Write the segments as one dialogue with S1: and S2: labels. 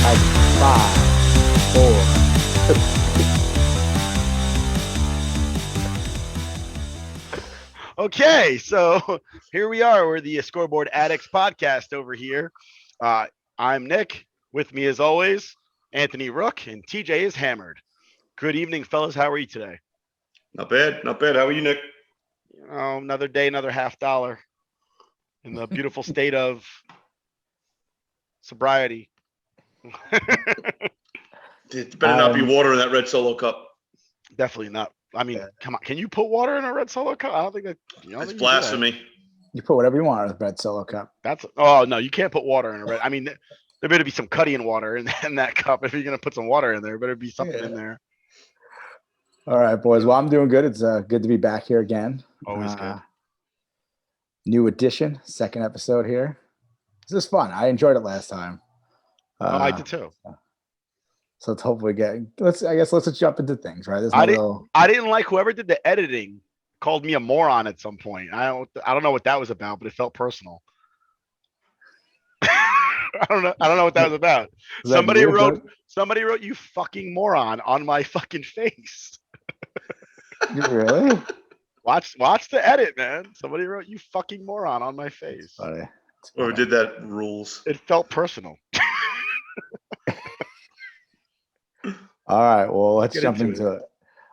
S1: Like 5, 4.
S2: Okay, so here we are. We're the Scoreboard Addicts podcast over here. I'm Nick. With me, as always, Anthony Rook, and TJ is hammered. Good evening, fellas. How are you today?
S3: Not bad. How are you, Nick?
S2: Another day, another $50 in the beautiful state of sobriety.
S3: It better not be water in that red Solo cup.
S2: Definitely not. I mean, come on. Can you put water in a red Solo cup? I don't think that.
S3: It's blasphemy.
S1: You put whatever you want in a red Solo cup.
S2: No, you can't put water in a red. I mean, there better be some Cuddy water in that cup. If you're gonna put some water in there better be something in there.
S1: All right, boys. Well, I'm doing good. It's good to be back here again.
S2: Always good.
S1: New edition, second episode here. This is fun. I enjoyed it last time.
S2: I did too.
S1: So let's hopefully let's just jump into things, right?
S2: I didn't like whoever did the editing called me a moron at some point. I don't know what that was about, but it felt personal. I don't know what that was about. Somebody wrote you fucking moron on my fucking face.
S1: Really?
S2: Watch the edit, man. Somebody wrote you fucking moron on my face.
S1: Funny.
S3: Whoever did that rules.
S2: It felt personal.
S1: All right, well, let's jump into it.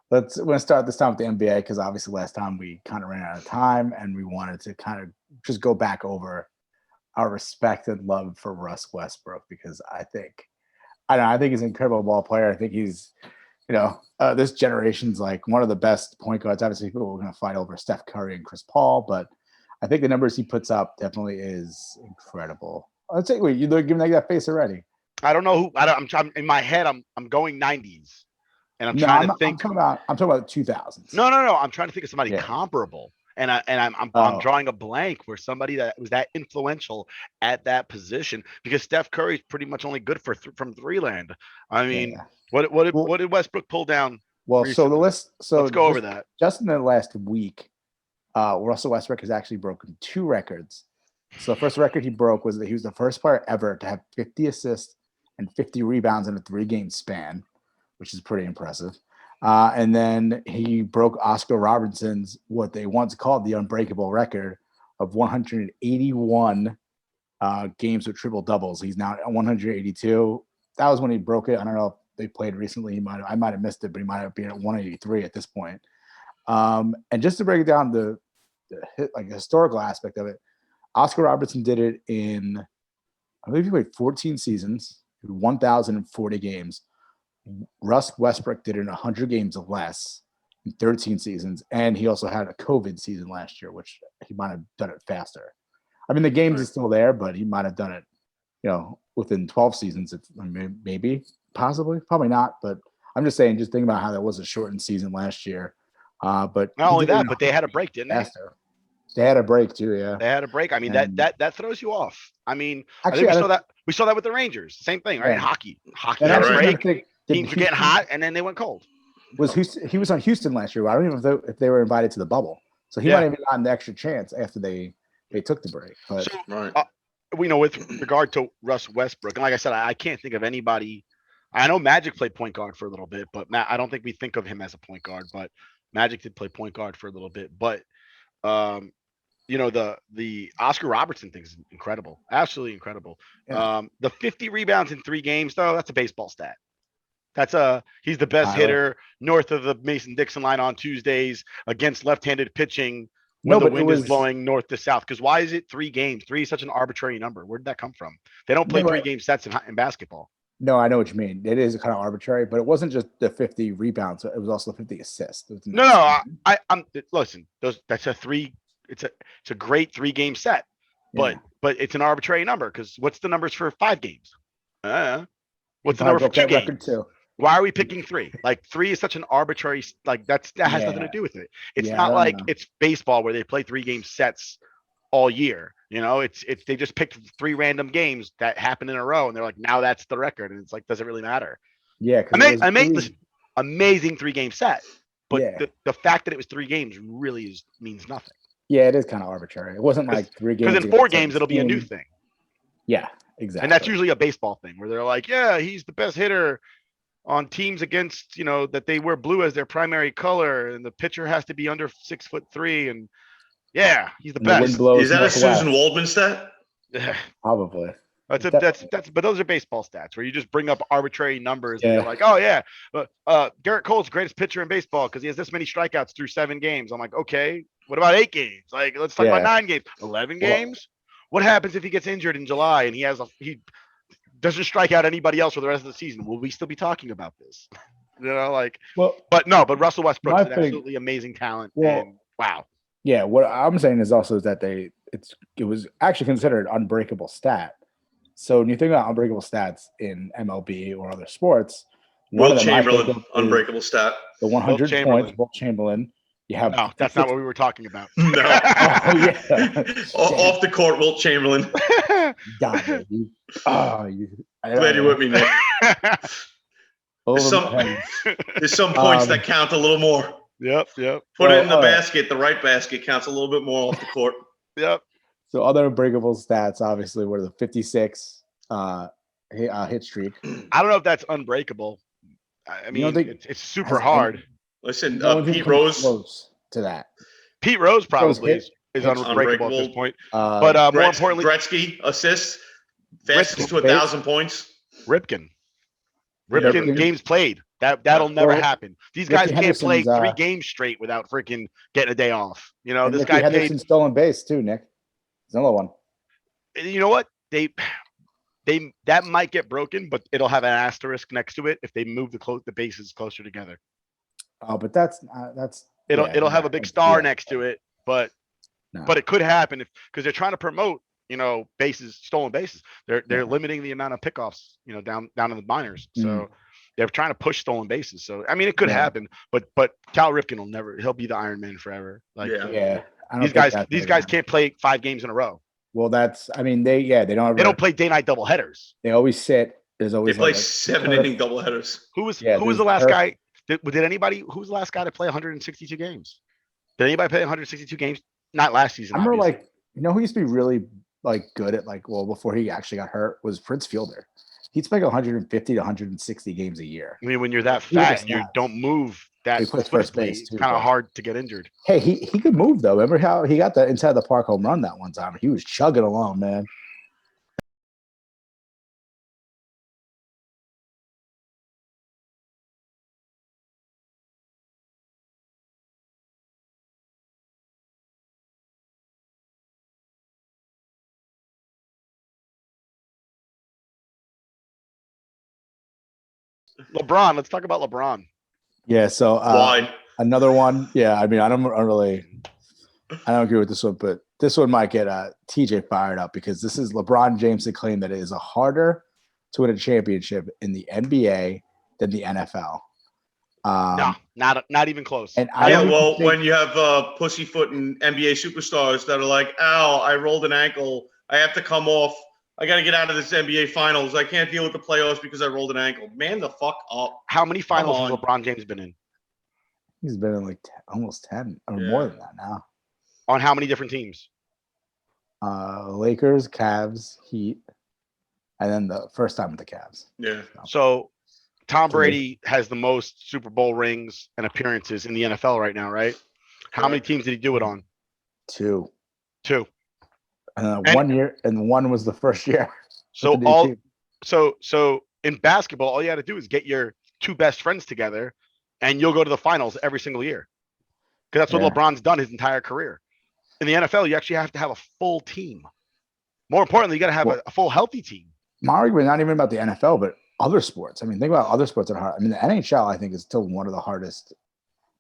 S1: We're going to start this time with the NBA because obviously last time we kind of ran out of time and we wanted to kind of just go back over our respect and love for Russ Westbrook because I think he's an incredible ball player. I think he's, this generation's like one of the best point guards. Obviously, people are going to fight over Steph Curry and Chris Paul, but I think the numbers he puts up definitely is incredible. Let's say, wait, you're giving that face already.
S2: I don't know who. I'm in my head. I'm going 90s, and I'm trying to think.
S1: I'm talking about 2000s.
S2: No. I'm trying to think of somebody comparable, and I'm drawing a blank where somebody that was that influential at that position because Steph Curry's pretty much only good from three land. I mean, what did Westbrook pull down?
S1: Well, recently? So the list. So
S2: let's go over that.
S1: Just in the last week, Russell Westbrook has actually broken 2 records. So the first record he broke was that he was the first player ever to have 50 assists and 50 rebounds in a 3-game span, which is pretty impressive. And then he broke Oscar Robertson's, what they once called the unbreakable record of 181 games with triple doubles. He's now at 182. That was when he broke it. I don't know if they played recently. I might have missed it, but he might have been at 183 at this point. And just to break it down, the historical aspect of it, Oscar Robertson did it in, I believe he played 14 seasons, 1,040 games. Russ Westbrook did it in 100 games or less in 13 seasons, and he also had a COVID season last year, which he might have done it faster. I mean, the games is still there, but he might have done it, within 12 seasons, maybe, possibly, probably not. But I'm just saying, just think about how that was a shortened season last year. But
S2: not only that, but they had a break, didn't they?
S1: They had a break too, yeah.
S2: They had a break. I mean, that throws you off. I mean, actually, I think we saw that with the Rangers. Same thing, right? Hockey had a break. Teams were getting hot, and then they went cold.
S1: He was on Houston last year. I don't even know if they were invited to the bubble, so he might have even gotten the extra chance after they took the break. But
S2: we know with regard to Russ Westbrook, and like I said, I can't think of anybody. I know Magic played point guard for a little bit, but I don't think we think of him as a point guard. But Magic did play point guard for a little bit, but. The Oscar Robertson thing is incredible, absolutely incredible. Yeah. The 50 rebounds in 3 games, though, that's a baseball stat. He's the best hitter north of the Mason-Dixon line on Tuesdays against left-handed pitching when the wind is blowing north to south. Because why is it 3 games? 3 is such an arbitrary number. Where did that come from? They don't play 3-game sets in basketball.
S1: No, I know what you mean. It is kind of arbitrary, but it wasn't just the 50 rebounds. It was also the 50 assists.
S2: I'm listen. That's a 3. It's a great 3-game set, but it's an arbitrary number because what's the numbers for 5 games? What's the number for 2 games? Why are we picking 3? Like 3 is such an arbitrary. Like that has nothing to do with it. It's not like it's baseball where they play 3-game sets all year. It's they just picked 3 random games that happen in a row, and they're like, now that's the record, and it's like, does it really matter?
S1: Yeah,
S2: I made this amazing 3-game set, but the fact that it was 3 games really means nothing.
S1: Yeah, it is kind of arbitrary. It wasn't like 3 games.
S2: Because in 4 games, it'll be a new thing.
S1: Yeah, exactly.
S2: And that's usually a baseball thing where they're like, yeah, he's the best hitter on teams against, that they wear blue as their primary color, and the pitcher has to be under 6'3", and yeah, he's the
S1: And the wind
S2: best.
S1: blows
S3: Is that a
S1: northwest.
S3: Susan Waldman stat?
S1: Probably.
S2: But those are baseball stats where you just bring up arbitrary numbers and
S1: Yeah.
S2: you're like, oh yeah, Garrett Cole's the greatest pitcher in baseball because he has this many strikeouts through 7 games. I'm like, okay, what about 8 games? Like, let's talk about 9 games, 11 games. What happens if he gets injured in July and he doesn't strike out anybody else for the rest of the season? Will we still be talking about this? But Russell Westbrook's an absolutely amazing talent. And wow.
S1: Yeah, what I'm saying is also that it was actually considered an unbreakable stat. So when you think about unbreakable stats in MLB or other sports,
S3: Wilt Chamberlain, unbreakable stat.
S1: The 100 points, Wilt Chamberlain. You have
S2: no, that's not what we were talking about.
S3: No.
S1: Yeah.
S3: Off the court, Wilt Chamberlain.
S1: God, baby.
S3: Glad you're with me, Nick. There's some points that count a little more.
S2: Yep.
S3: Put it in the basket. The right basket counts a little bit more off the court.
S2: Yep.
S1: So other unbreakable stats, obviously, were the 56 hit streak.
S2: I don't know if that's unbreakable. I mean, it's super hard.
S3: Listen,
S1: No
S3: Pete Rose
S1: close to that.
S2: Pete Rose probably is unbreakable at this point. But more importantly,
S3: Gretzky assists, fastest to 1,000 points.
S2: Ripken games played. That'll never happen. These guys can't play 3 games straight without freaking getting a day off. This guy played
S1: stolen base too, Nick. There's another one.
S2: You know what? That might get broken, but it'll have an asterisk next to it if they move the bases closer together.
S1: Oh, but that's
S2: it'll have a big star next to it, but it could happen because they're trying to promote stolen bases. They're limiting the amount of pickoffs down in the minors. So they're trying to push stolen bases. So I mean, it could happen, but Cal Ripken he'll be the Iron Man forever. These guys can't play 5 games in a row.
S1: Well, they don't
S2: play day-night doubleheaders.
S1: They always sit. They
S3: play 7-inning doubleheaders.
S2: Who was the last guy? Who was the last guy to play 162 games? Did anybody play 162 games? Not last season.
S1: I remember, who used to be really good at before he actually got hurt was Prince Fielder. He'd play 150 to 160 games a year.
S2: I mean, when you're that fast, you don't move that.
S1: He plays first base too.
S2: It's kind of hard to get injured.
S1: Hey, he could move though. Remember how he got the inside the park home run that one time? He was chugging along, man.
S2: LeBron. Let's talk about LeBron.
S1: Yeah. So
S3: why?
S1: Another one. Yeah. I mean, I don't agree with this one, but this one might get TJ fired up because this is LeBron James' claim that it is harder to win a championship in the NBA than the NFL.
S2: No, not even close.
S1: And
S3: when you have pussyfoot and NBA superstars that are like, "Ow, I rolled an ankle. I have to come off. I got to get out of this NBA Finals. I can't deal with the playoffs because I rolled an ankle." Man, the fuck up.
S2: How many finals has LeBron James been in?
S1: He's been in almost 10 or more than that now.
S2: On how many different teams?
S1: Lakers, Cavs, Heat, and then the first time with the Cavs.
S3: Yeah.
S2: So Tom Brady has the most Super Bowl rings and appearances in the NFL right now, right? How many teams did he do it on?
S1: 2.
S2: And
S1: 1 year, and 1 was the first year.
S2: So in basketball, all you had to do is get your 2 best friends together, and you'll go to the finals every single year. Because that's what LeBron's done his entire career. In the NFL, you actually have to have a full team. More importantly, you got to have a full healthy team.
S1: My argument, not even about the NFL, but other sports. I mean, think about other sports that are hard. I mean, the NHL, I think, is still one of the hardest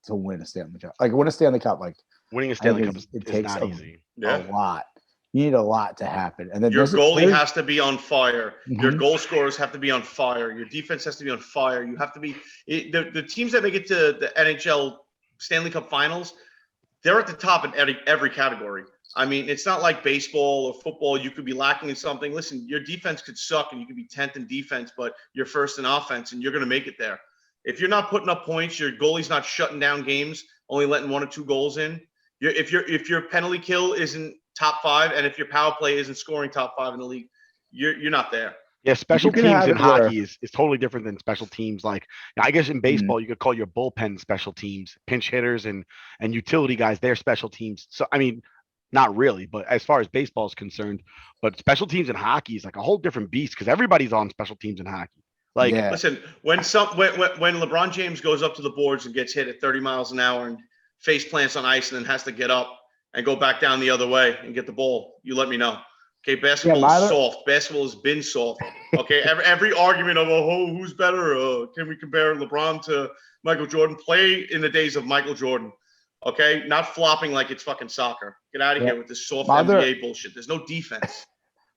S1: to win a Stanley Cup. Win a Stanley Cup,
S2: winning a Stanley Cup
S1: it takes
S2: not easy.
S1: A lot. You need a lot to happen. And then
S3: your goalie has to be on fire.
S1: Mm-hmm.
S3: Your goal scorers have to be on fire. Your defense has to be on fire. You have to be the teams that make it to the NHL Stanley Cup Finals. They're at the top in every category. I mean, it's not like baseball or football. You could be lacking in something. Listen, your defense could suck and you could be 10th in defense, but you're first in offense and you're going to make it there. If you're not putting up points, your goalie's not shutting down games, only letting 1 or 2 goals in. If your penalty kill isn't top 5, and if your power play isn't scoring top 5 in the league, you're not there.
S2: Yeah, special
S1: You can
S2: teams
S1: have
S2: in
S1: it where-
S2: hockey is totally different than special teams. Like, I guess in baseball, you could call your bullpen special teams, pinch hitters and utility guys, they're special teams. So, I mean, not really, but as far as baseball is concerned, but special teams in hockey is like a whole different beast because everybody's on special teams in hockey. Like,
S1: Yeah.
S3: Listen, when LeBron James goes up to the boards and gets hit at 30 miles an hour and face plants on ice and then has to get up and go back down the other way and get the ball, you let me know. Okay, basketball is soft. Basketball has been soft. Okay, every argument of who's better? Can we compare LeBron to Michael Jordan? Play in the days of Michael Jordan. Okay, not flopping like it's fucking soccer. Get out of here with this soft NBA bullshit. There's no defense.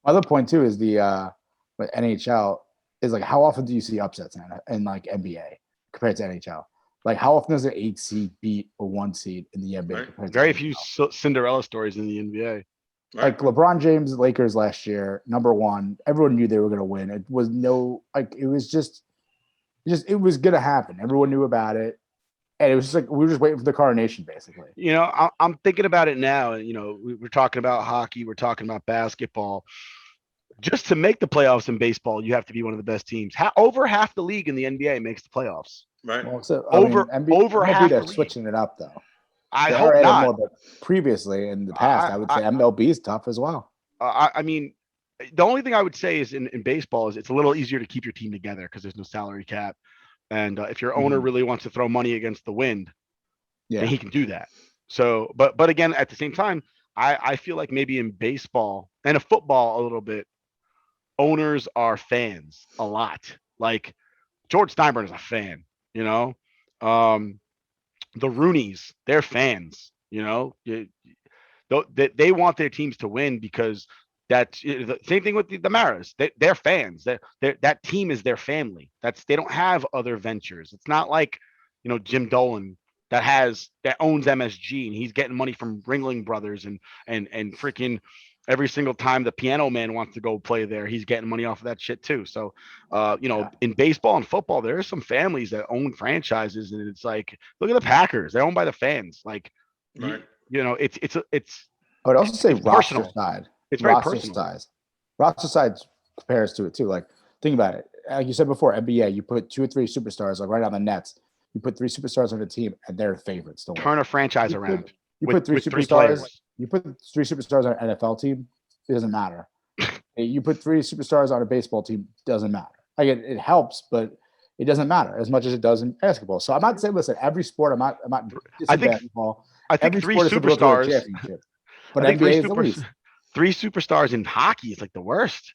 S1: My other point too is the with NHL is like how often do you see upsets in like NBA compared to NHL? Like how often does an 8 seed beat a 1 seed in the NBA?
S3: Right.
S2: very few Cinderella stories in the NBA.
S3: Right.
S1: Like LeBron James Lakers last year, number 1. Everyone knew they were going to win. It was it was going to happen. Everyone knew about it, and it was just like we were just waiting for the coronation, basically.
S2: You know, I'm thinking about it now, and you know, we're talking about hockey, we're talking about basketball. Just to make the playoffs in baseball, you have to be one of the best teams. Over half the league in the NBA makes the playoffs.
S3: Right.
S1: Well, so,
S2: Over half the
S1: they're
S2: league.
S1: switching it up though.
S2: I
S1: They
S2: hope
S1: are adding
S2: not.
S1: more, but previously in the past, I would say MLB is tough as well.
S2: I mean, the only thing I would say is in baseball is it's a little easier to keep your team together because there's no salary cap, and if your owner really wants to throw money against the wind, then he can do that. So, but again, at the same time, I feel like maybe in baseball and in football a little bit, owners are fans a lot. Like George Steinbrenner is a fan, you know. The Rooneys, they're fans, you know. They want their teams to win because that's the same thing with the Maras. They're fans. That team is their family. They don't have other ventures. It's not like, you know, Jim Dolan that owns MSG and he's getting money from Ringling Brothers and freaking every single time the Piano Man wants to go play there, he's getting money off of that shit too. So, you know, in baseball and football, there are some families that own franchises, and it's like, look at the Packers; they're owned by the fans. Like,
S3: Right.
S2: you know, it's.
S1: I would also say
S2: it's
S1: roster
S2: personal.
S1: side.
S2: It's very
S1: roster
S2: personal.
S1: size. Roster size compares to it too. Like think about it. Like you said before, NBA, you put 2 or 3 superstars like right on the Nets. You put 3 superstars on the team, and they're the favorites. Don't
S2: Turn a franchise around.
S1: You put 3
S2: with 3
S1: superstars.
S2: players.
S1: You put 3 superstars on an NFL team. It doesn't matter. You put 3 superstars on a baseball team. Doesn't matter. Like it helps, but it doesn't matter as much as it does in basketball. So I'm not saying, listen, every sport. I'm not.
S2: I think
S1: basketball.
S2: I think
S1: Every
S2: 3
S1: sport is supposed to go to a
S2: superstars.
S1: championship. But
S2: I think
S1: NBA is the least.
S2: 3 superstars in hockey is like the worst.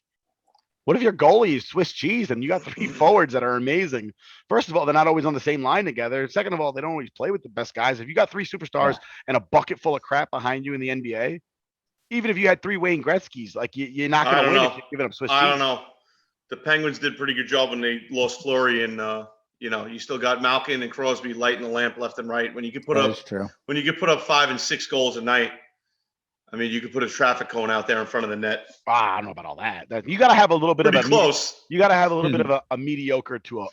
S2: What if your goalie is Swiss cheese and you got 3 forwards that are amazing? First of all, they're not always on the same line together. Second of all, they don't always play with the best guys. If you got 3 superstars and a bucket full of crap behind you in the NBA, even if you had 3 Wayne Gretzky's, like you're not going to win if you're giving up Swiss cheese.
S3: I don't know. The Penguins did a pretty good job when they lost Fleury, and you know, you still got Malkin and Crosby lighting the lamp left and right. When you could put up 5 and 6 goals a night, I mean, you could put a traffic cone out there in front of the net.
S2: I don't know about all that. You got to have a little bit
S3: Pretty
S2: of
S3: close.
S2: You got to have a little bit of a mediocre to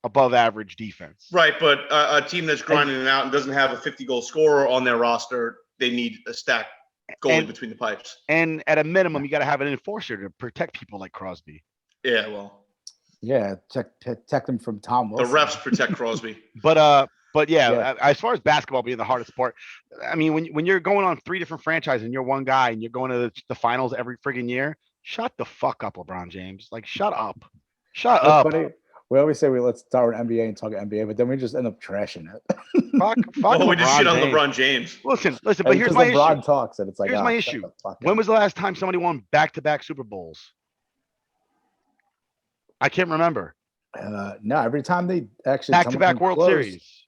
S2: above average defense.
S3: Right, but a team that's grinding it out and doesn't have a 50-goal scorer on their roster, they need a stacked goalie between the pipes.
S2: And at a minimum, you got to have an enforcer to protect people like Crosby.
S3: Yeah, well.
S1: Yeah, protect them from Tom Wilson.
S3: The refs protect Crosby.
S2: But yeah, as far as basketball being the hardest sport, I mean, when you're going on 3 different franchises and you're one guy and you're going to the finals every friggin' year, shut the fuck up, LeBron James. Like, shut up. Shut up.
S1: Funny. We always say let's start with NBA and talk NBA, but then we just end up trashing it.
S2: Fuck
S3: well, we just shit on
S2: James.
S3: LeBron James.
S2: Listen, but here's my
S1: LeBron
S2: issue.
S1: Talks and it's like,
S2: here's my issue. When was the last time somebody won back-to-back Super Bowls? I can't remember.
S1: No, every time they actually
S2: back-to-back World Series.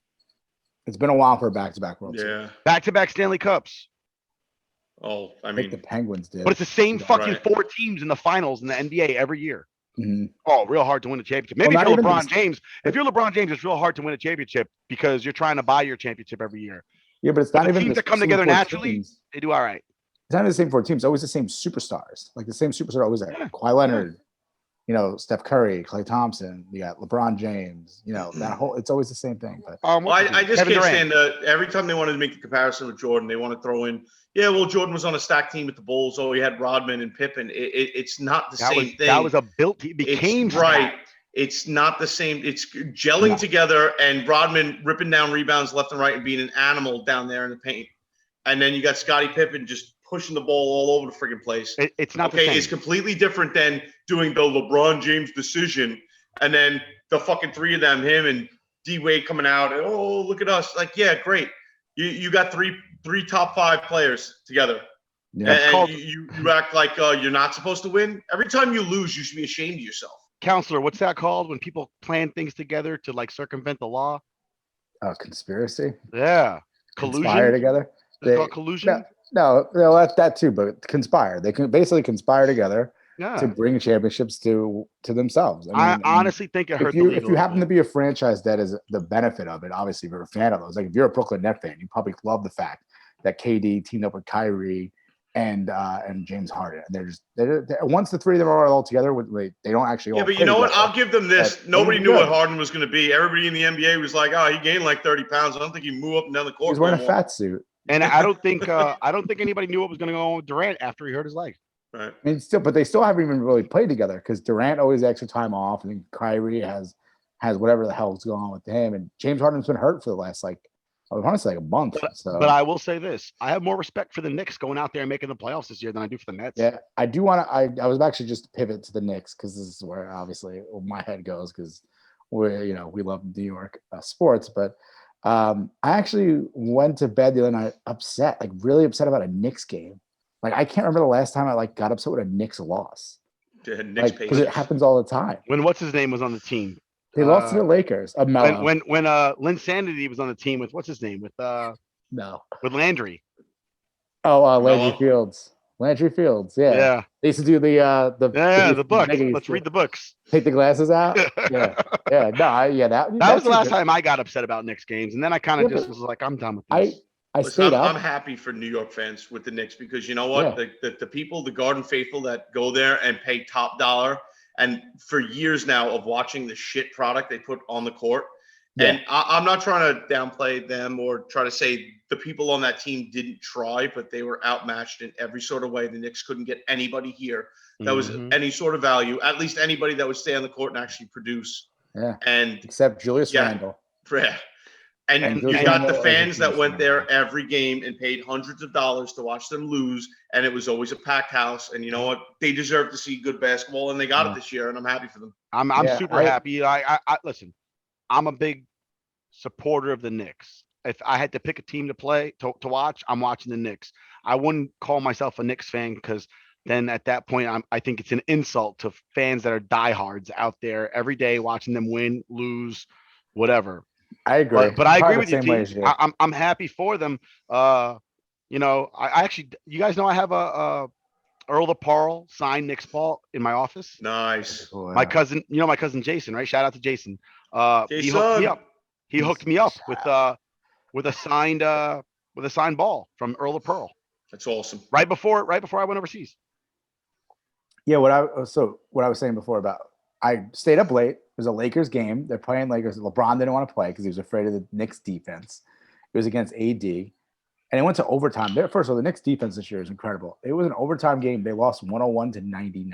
S1: It's been a while for a back-to-back World Series.
S3: Yeah.
S2: Back-to-back Stanley Cups.
S3: Oh, I
S1: I
S3: mean,
S1: think the Penguins did.
S2: But it's the same fucking 4 teams in the finals in the NBA every year.
S1: Mm-hmm.
S2: Oh, real hard to win a championship. Maybe
S1: Well,
S2: if you're
S1: not even
S2: LeBron James. If you're LeBron James, it's real hard to win a championship because you're trying to buy your championship every year.
S1: Yeah, but it's not
S2: the
S1: even
S2: teams
S1: the
S2: that come
S1: same
S2: together
S1: 4
S2: naturally.
S1: teams.
S2: They do all right.
S1: It's not even the same 4 teams. It's always the same superstars. Like the same superstar always there. Kawhi Leonard, Steph Curry, Klay Thompson, you got LeBron James, that whole, it's always the same thing. But
S3: Well, I just
S2: Kevin
S3: can't
S2: Durant.
S3: stand every time they wanted to make the comparison with Jordan, they want to throw in, Jordan was on a stacked team with the Bulls. Oh, he had Rodman and Pippen. It's not the same thing.
S2: That was a built team. Became
S3: right. It's not the same. It's gelling together and Rodman ripping down rebounds left and right and being an animal down there in the paint. And then you got Scottie Pippen just pushing the ball all over the friggin' place.
S2: It's not
S3: okay.
S2: The same.
S3: It's completely different than doing the LeBron James decision and then the fucking three of them, him and D Wade coming out. And, oh, look at us! Like, yeah, great. You got three top 5 players together. Yeah, and you act like you're not supposed to win. Every time you lose, you should be ashamed of yourself.
S2: Counselor, what's that called when people plan things together to like circumvent the law?
S1: Conspiracy.
S2: Yeah, collusion.
S1: Conspire together.
S2: It's called collusion.
S1: No, that too, but conspire. They can basically conspire together to bring championships to themselves.
S2: I honestly think it hurt.
S1: If you happen to be a franchise that is the benefit of it, obviously, if you're a fan of those, like if you're a Brooklyn Net fan, you probably love the fact that KD teamed up with Kyrie and James Harden. And they're once the three of them are all together, they don't actually.
S3: Yeah, but you know what? I'll give them this. Nobody knew what Harden was going to be. Everybody in the NBA was like, "Oh, he gained like 30 pounds. I don't think he moved up and down the court."
S1: He's wearing a fat suit.
S2: And I don't think anybody knew what was going to go on with Durant after he hurt his leg.
S3: Right.
S1: But they still haven't even really played together because Durant always extra time off, and then Kyrie has whatever the hell's going on with him, and James Harden's been hurt for the last I want to say a month.
S2: But I will say this: I have more respect for the Knicks going out there and making the playoffs this year than I do for the Nets.
S1: Yeah, I do want to. I was actually just pivot to the Knicks because this is where obviously my head goes because we love New York sports, but. I actually went to bed the other night upset, like really upset about a Knicks game. Like I can't remember the last time I got upset with a Knicks loss. Because it happens all the time.
S2: When what's his name was on the team,
S1: they lost to the Lakers.
S2: When Lynn Sanity was on the team with what's his name with Landry.
S1: Oh, Landry Fields. Landry Fields, yeah. They used to do the
S2: book. Let's read the books.
S1: Take the glasses out. Yeah. That
S2: was the last time I got upset about Knicks games, and then I kind of just was like, I'm done with this.
S3: I'm happy for New York fans with the Knicks because you know what? Yeah. The people, the Garden faithful that go there and pay top dollar, and for years now of watching the shit product they put on the court. Yeah. And I'm not trying to downplay them or try to say the people on that team didn't try, but they were outmatched in every sort of way. The Knicks couldn't get anybody here that was any sort of value, at least anybody that would stay on the court and actually produce.
S1: Yeah.
S3: And
S1: except Julius Randle.
S3: Yeah. And you got the fans that went there every game and paid hundreds of dollars to watch them lose. And it was always a packed house. And you know what? They deserve to see good basketball, and they got it this year. And I'm happy for them.
S2: I'm super happy. I listen. I'm a big supporter of the Knicks. If I had to pick a team to watch, I'm watching the Knicks. I wouldn't call myself a Knicks fan because then at that point, I think it's an insult to fans that are diehards out there every day watching them win, lose, whatever.
S1: I agree.
S2: But I agree with you. I'm happy for them. I actually, you guys know I have a Earl the Pearl signed Knicks ball in my office.
S3: Nice.
S1: Oh, wow.
S2: My cousin Jason, right? Shout out to Jason. He hooked me up. He hooked me up with a signed ball from Earl the Pearl.
S3: That's awesome.
S2: Right before I went overseas.
S1: Yeah, what I was saying before about I stayed up late. It was a Lakers game. They're playing Lakers. LeBron didn't want to play because he was afraid of the Knicks defense. It was against AD. And it went to overtime. First of all, the Knicks defense this year is incredible. It was an overtime game. They lost 101-99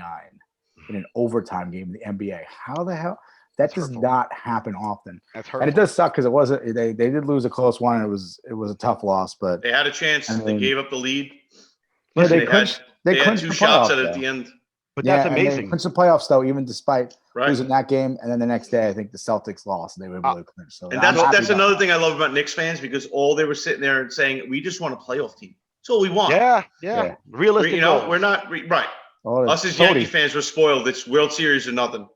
S1: in an overtime game in the NBA. How the hell? That does not happen often.
S2: That's hurtful.
S1: And it does suck because it wasn't. They did lose a close one. And it was a tough loss, but
S3: they had a chance. They gave up the lead.
S1: Yeah, they had
S3: two shots at the end.
S2: But that's amazing.
S1: They clinched the playoffs though, even despite losing that game. And then the next day, I think the Celtics lost, and they were able to clinch. So
S3: and that's another thing I love about Knicks fans because all they were sitting there and saying, "We just want a playoff team. That's all we want."
S2: Yeah. Realistic.
S3: We're not right. Us as Yankee fans, we're spoiled. It's World Series or nothing.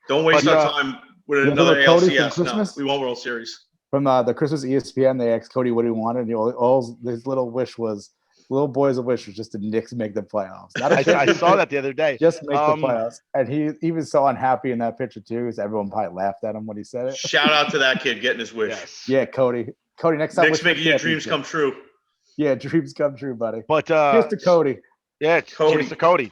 S3: Don't waste our time with another ALCS. No, we want World Series.
S1: From the Christmas ESPN, they asked Cody what he wanted. All his little wish was. Little boy's wish was just the Knicks make the playoffs.
S2: I saw that the other day.
S1: Just make the playoffs. And he was so unhappy in that picture too, because everyone probably laughed at him when he said it.
S3: Shout out to that kid getting his wish.
S2: Yes.
S1: Yeah, Cody. Cody, next time.
S3: Knicks making your dreams come true.
S1: Yeah, dreams come true, buddy.
S2: But
S1: here's to Cody.
S2: Yeah, cheers to Cody.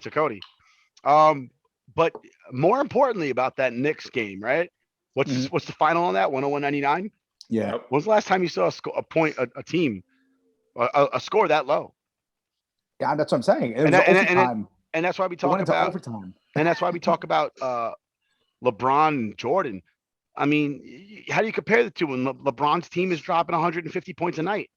S2: but more importantly about that Knicks game, right? What's the final on that? 101-99?
S1: Yeah.
S2: When's the last time you saw a team a score that low?
S1: Yeah, that's what I'm saying. It was overtime.
S2: And that's why we
S1: It went
S2: talk
S1: into
S2: about
S1: overtime.
S2: and that's why we talk about LeBron and Jordan. I mean, how do you compare the two when LeBron's team is dropping 150 points a night?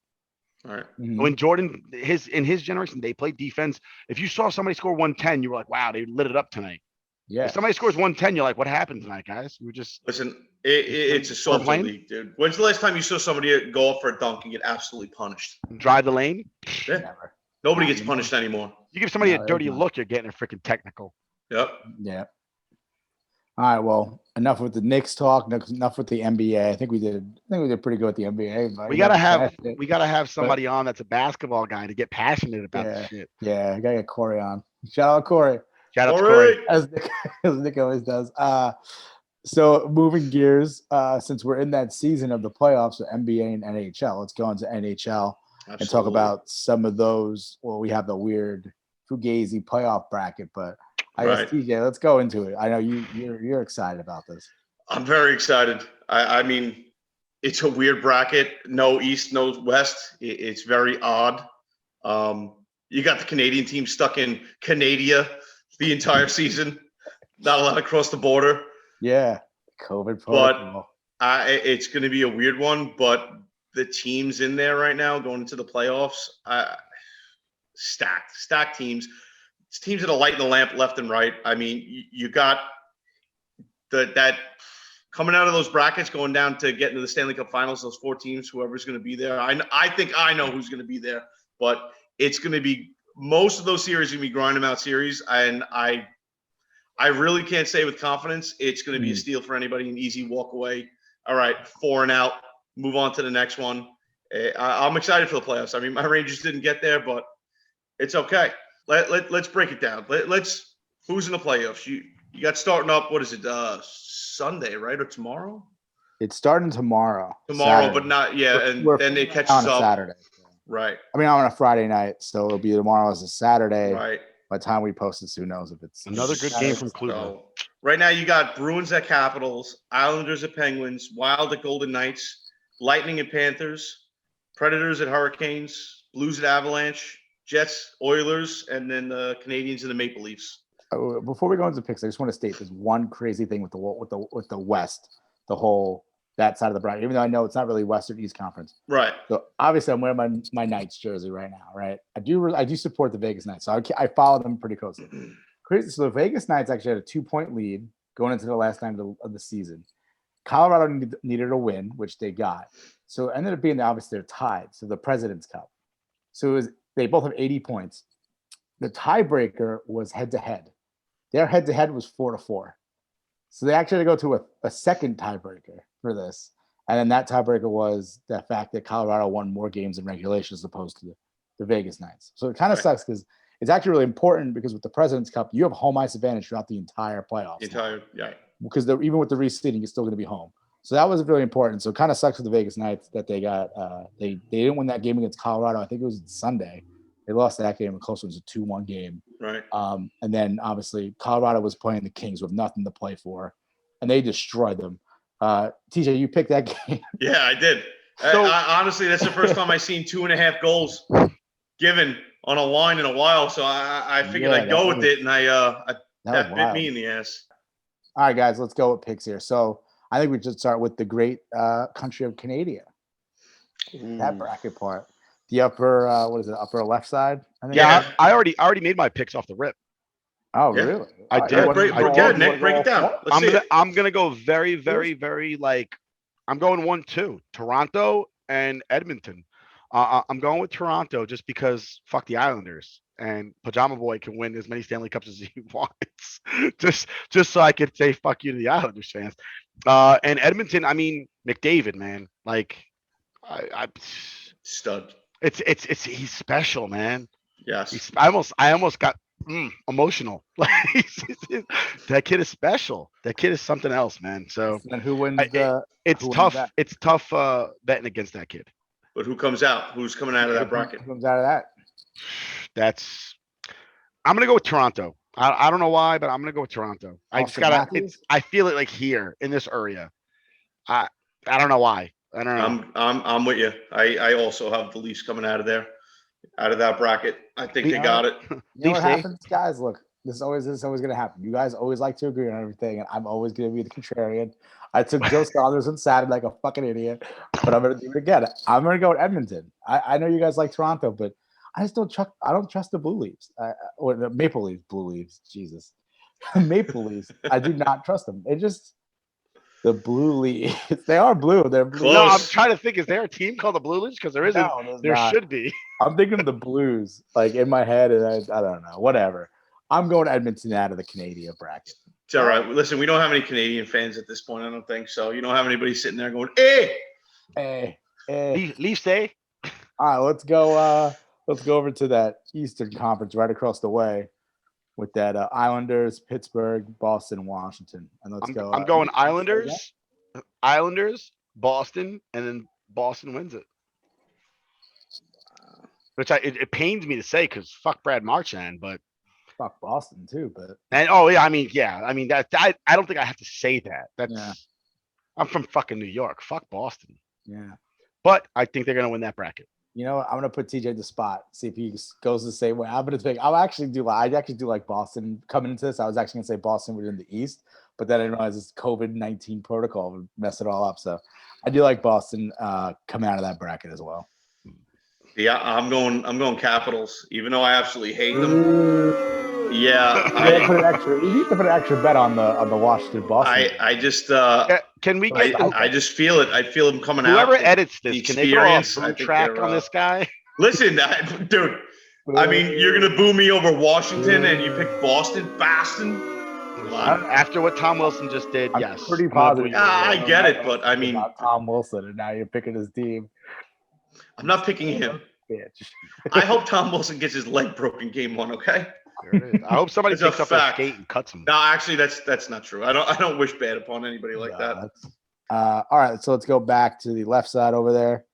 S3: All right.
S2: When Jordan, in his generation, they played defense. If you saw somebody score 110, you were like, wow, they lit it up tonight.
S1: Yeah.
S2: If somebody scores 110, you're like, what happened tonight, guys? We were just
S3: listen. It's a softer league, dude. When's the last time you saw somebody go up for a dunk and get absolutely punished?
S2: Drive the lane.
S3: Yeah.
S1: Never.
S3: Nobody gets punished anymore.
S2: You give somebody a dirty look, you're getting a freaking technical.
S3: Yep.
S1: Yeah. All right. Well, enough with the Knicks talk. Enough with the NBA. I think we did pretty good with the NBA. But
S2: We gotta have somebody on that's a basketball guy to get passionate about this shit.
S1: Yeah, I gotta get Corey on. Shout out Corey.
S2: Shout out to Corey.
S1: As Nick always does. So moving gears, since we're in that season of the playoffs with NBA and NHL, let's go into NHL and talk about some of those. Well, we have the weird Fugazi playoff bracket, but I guess TJ, let's go into it. I know you're excited about this.
S3: I'm very excited. I mean, it's a weird bracket. No East, no West. It's very odd. You got the Canadian team stuck in Canada the entire season, not allowed to cross the border.
S1: Yeah, COVID protocol.
S3: But it's going to be a weird one. But the teams in there right now going into the playoffs, stacked teams. It's teams that are lighting the lamp left and right. I mean, you got that coming out of those brackets, going down to get into the Stanley Cup Finals. Those 4 teams, whoever's going to be there. I think I know who's going to be there, but it's going to be most of those series are going to be grind them out series, and I really can't say with confidence it's going to be a steal for anybody, an easy walk away. All right, 4 and out, move on to the next one. I'm excited for the playoffs. I mean, my Rangers didn't get there, but it's okay. Let's break it down. Who's in the playoffs? You got starting up. What is it? Sunday, right, or tomorrow?
S1: It's starting tomorrow.
S3: Saturday. But not and then it catches
S1: on
S3: up
S1: Saturday.
S3: Right.
S1: I mean, on a Friday night, so it'll be tomorrow as a Saturday.
S3: Right.
S1: By the time we post this, who knows if it's
S2: another good game from Cleveland.
S3: So, right now, you got Bruins at Capitals, Islanders at Penguins, Wild at Golden Knights, Lightning at Panthers, Predators at Hurricanes, Blues at Avalanche, Jets, Oilers, and then the Canadians and the Maple Leafs.
S1: Before we go into picks, I just want to state there's one crazy thing with the West, the whole that side of the bracket. Even though I know it's not really West or East Conference,
S3: right?
S1: So obviously, I'm wearing my Knights jersey right now, right? I do support the Vegas Knights, so I follow them pretty closely. Crazy. So the Vegas Knights actually had a 2-point lead going into the last night of the season. Colorado needed a win, which they got. So it ended up being obviously they're tied. So the President's Cup. So they both have 80 points. The tiebreaker was head-to-head. Their head-to-head was 4-4. So they actually had to go to a second tiebreaker for this. And then that tiebreaker was the fact that Colorado won more games in regulation as opposed to the Vegas Knights. So it kind of sucks because it's actually really important because with the President's Cup, you have home ice advantage throughout the entire playoffs. Because even with the reseeding, you're still going to be home. So that was really important. So it kind of sucks for the Vegas Knights that they got they didn't win that game against Colorado. I think it was Sunday. They lost that game. Close was a 2-1 game.
S3: Right.
S1: And then obviously Colorado was playing the Kings with nothing to play for, and they destroyed them. TJ, you picked that game.
S3: Yeah, I did. So, honestly, that's the first time I've seen 2.5 goals given on a line in a while. So I figured I'd go with it, and that bit me in the ass.
S1: All right, guys, let's go with picks here. So I think we should start with the great country of Canada. That bracket part. The upper, upper left side? I think
S2: I already made my picks off the rip.
S1: Oh, really?
S2: I did.
S3: Nick, break it down.
S2: I'm gonna go very, very, very I'm going 1-2. Toronto and Edmonton. I'm going with Toronto just because fuck the Islanders and Pajama Boy can win as many Stanley Cups as he wants. just so I could say fuck you to the Islanders fans. And Edmonton, I mean McDavid, man, I
S3: stud.
S2: It's he's special, man.
S3: Yes.
S2: I almost got emotional. That kid is special. That kid is something else, man. So
S1: and who wins?
S2: It's tough. It's tough betting against that kid.
S3: But who comes out? Who's coming out of that bracket?
S1: Who comes out of that?
S2: I'm gonna go with Toronto. I don't know why, but I'm gonna go with Toronto. I just
S1: Austin
S2: gotta.
S1: Matthews?
S2: I feel it like here in this area. I I don't know why. I don't know.
S3: I'm with you. I also have the Leafs coming out of there, out of that bracket. I think they got it.
S1: You know
S2: Leafs,
S1: what
S2: eh?
S1: happens, guys? Look, this is always gonna happen. You guys always like to agree on everything, and I'm always gonna be the contrarian. I took Joe Saunders and Saturday like a fucking idiot, but I'm gonna do it again. I'm gonna go with Edmonton. I know you guys like Toronto, but I just don't trust. I don't trust the Blue Leaves or the Maple Leafs. Blue Leaves, Jesus, Maple Leafs. I do not trust them. They just the Blue Leaves. They are blue. They're blue.
S2: No, I'm
S3: Close.
S2: trying to think. Is there a team called the Blue Leaves? Because there isn't.
S1: No, there's
S2: There
S1: not.
S2: should be.
S1: I'm thinking the Blues, like in my head, and I don't know. Whatever. I'm going Edmonton out of the Canadian bracket.
S3: It's all right. Listen, we don't have any Canadian fans at this point. I don't think so. You don't have anybody sitting there going, "Hey."
S1: Hey.
S2: Leafs, eh?
S1: All right, let's go. Let's go over to that Eastern Conference right across the way with that Islanders, Pittsburgh, Boston, Washington, and let's go.
S2: I'm going Islanders, Boston, and then Boston wins it. Which it pains me to say because fuck Brad Marchand, but
S1: Fuck Boston too, but
S2: I mean that I don't think I have to say that. That's
S1: Yeah.
S2: I'm from fucking New York. Fuck Boston.
S1: yeah.
S2: But I think they're gonna win that bracket.
S1: You know what? I'm gonna put TJ in the spot. See if he goes the same way. I'm gonna think. I actually do like Boston coming into this. I was actually gonna say Boston would in the East, but then I realized this COVID-19 protocol would mess it all up. So I do like Boston coming out of that bracket as well.
S3: Yeah, I'm going Capitals, even though I absolutely hate them. Yeah,
S1: You need to put an extra bet on the Washington Boston.
S3: I just
S2: Can we get
S3: I just feel it. I feel them coming out.
S2: whoever edits this?
S3: the
S2: Can they throw a
S3: experience, I
S2: boom
S3: think
S2: track
S3: they're,
S2: on this guy?
S3: Listen, dude. I mean, you're gonna boo me over Washington, and you pick Boston.
S2: After what Tom Wilson just did,
S1: I'm
S2: yes.
S1: pretty
S2: I'm gonna
S1: positive.
S2: boo you.
S3: I get it, but I mean,
S1: About Tom Wilson, and now you're picking his team.
S3: I'm not picking him.
S1: Bitch.
S3: I hope Tom Wilson gets his leg broken game one. Okay.
S2: There it is. I hope somebody
S3: It's a
S2: picks up that
S3: fact.
S2: skate and cuts him.
S3: No, actually, that's not true. I don't wish bad upon anybody like that.
S1: All right, so let's go back to the left side over there.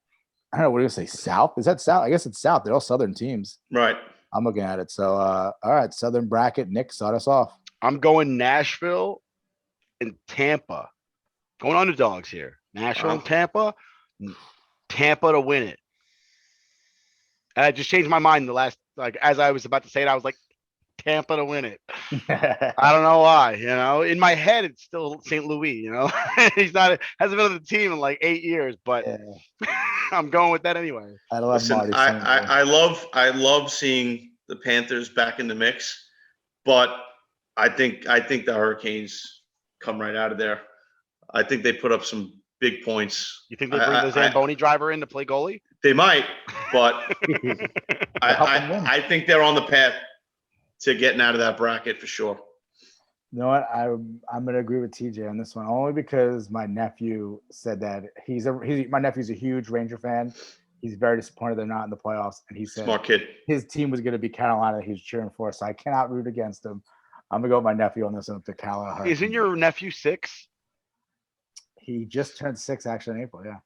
S1: I don't know. What do you say? South? Is that South? I guess it's South. They're all Southern teams.
S3: Right.
S1: I'm looking at it. So, all right, Southern bracket. Nick, start us off.
S2: I'm going Nashville and Tampa. Going underdogs here. Nashville and Tampa. Tampa to win it. And I just changed my mind as I was about to say it, I was like, Tampa to win it. I don't know why, in my head, it's still St. Louis, he's hasn't been on the team in like 8 years, but
S1: Yeah.
S2: I'm going with that anyway.
S1: I love
S3: Listen,
S1: Marty.
S3: I love seeing the Panthers back in the mix, but I think the Hurricanes come right out of there. I think they put up some big points.
S2: You think they bring the Zamboni driver in to play goalie?
S3: They might, but I think they're on the path to getting out of that bracket for sure.
S1: You know what? I'm going to agree with TJ on this one, only because my nephew said that my nephew's a huge Ranger fan. He's very disappointed they're not in the playoffs, and he said
S3: Smart kid.
S1: his team was going to be Carolina that he was cheering for, so I cannot root against him. I'm going to go with my nephew on this one with the Carolina Hurricanes.
S2: Isn't your nephew 6?
S1: He just turned 6 actually in April, yeah.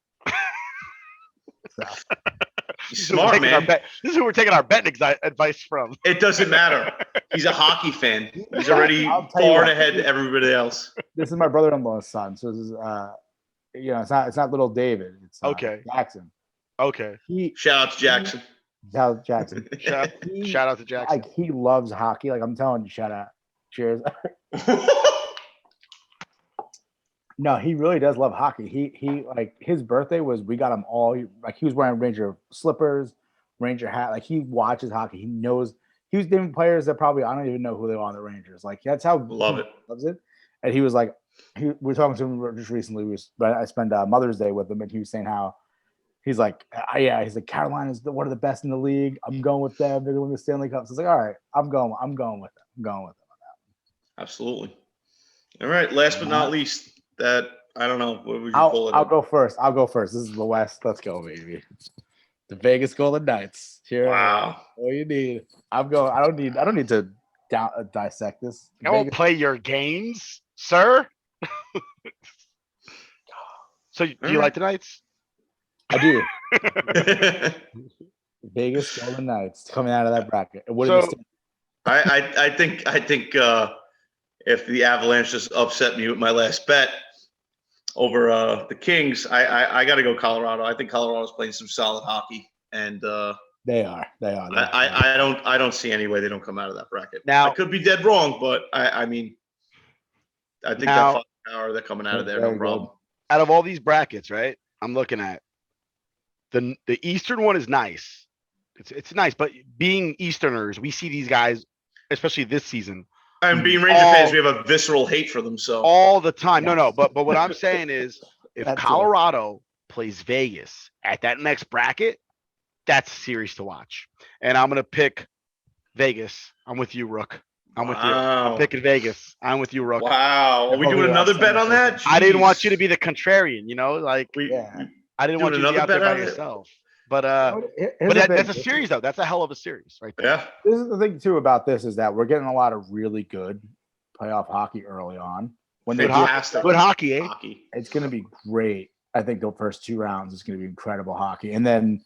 S1: So.
S3: Smart, man.
S2: This is who we're taking our betting advice from.
S3: It doesn't matter. He's a hockey fan. He's already far ahead of everybody else.
S1: This is my brother-in-law's son, so this is it's not little David. It's
S2: Okay.
S1: Jackson.
S2: Okay.
S3: Shout out to Jackson.
S1: Jackson.
S2: Shout out to Jackson.
S1: Like he loves hockey. Like I'm telling you, shout out. Cheers. No, he really does love hockey. He like his birthday was we got him all like he was wearing Ranger slippers, Ranger hat. Like he watches hockey. He knows he was naming players that probably I don't even know who they are on the Rangers. Like that's how
S3: Love it.
S1: Loves it. And he was like, we were talking to him just recently. I spent Mother's Day with him, and he was saying how he's like, he's like Carolina's one of the best in the league. I'm going with them. They're going to win the Stanley Cup. So it's like, all right, I'm going with them. I'm going with them on that one.
S3: Absolutely. All right. Last but not least, that I don't know. What would you call it?
S1: I'll go first. This is the West. Let's go, baby. The Vegas Golden Knights. Here.
S3: Wow.
S1: All you need. I'm going. I don't need to dissect this.
S2: I won't play your games, sir. So do you like the Knights?
S1: I do. Vegas Golden Knights coming out of that bracket.
S3: I think if the Avalanche just upset me with my last bet over the Kings, I got to go Colorado. I think Colorado's playing some solid hockey, and
S1: They are.
S3: I don't see any way they don't come out of that bracket.
S2: Now-
S3: I could be dead wrong, but I mean, I think
S2: Now-
S3: that power they're coming out of there,
S1: Very
S3: no problem.
S2: Out of all these brackets, right? I'm looking at the Eastern one is nice. It's nice, but being Easterners, we see these guys, especially this season,
S3: And being Ranger fans, we have a visceral hate for them. So
S2: all the time. No, but what I'm saying is, if
S1: That's it.
S2: Colorado plays Vegas at that next bracket, that's a series to watch. And I'm gonna pick Vegas. I'm with you, Rook. I'm with you. I'm
S3: Wow.
S2: picking Vegas. I'm with you, Rook.
S3: Wow. Are we doing another bet on that?
S2: I didn't want
S3: Jeez.
S2: you to be the contrarian, like
S1: Yeah.
S2: I didn't
S3: Doing
S2: want you to be
S3: another
S2: out there
S3: bet
S2: by
S3: on it?
S2: yourself. But
S1: Here's
S2: but
S1: the
S2: that's
S1: thing.
S2: a series though. That's a hell of a series right there.
S3: Yeah.
S1: This is the thing too about this is that we're getting a lot of really good playoff hockey early on. When they do,
S3: Fantastic.
S2: Good hockey, eh?
S3: Hockey.
S1: it's going to be great. I think the first 2 rounds is going to be incredible hockey, and then,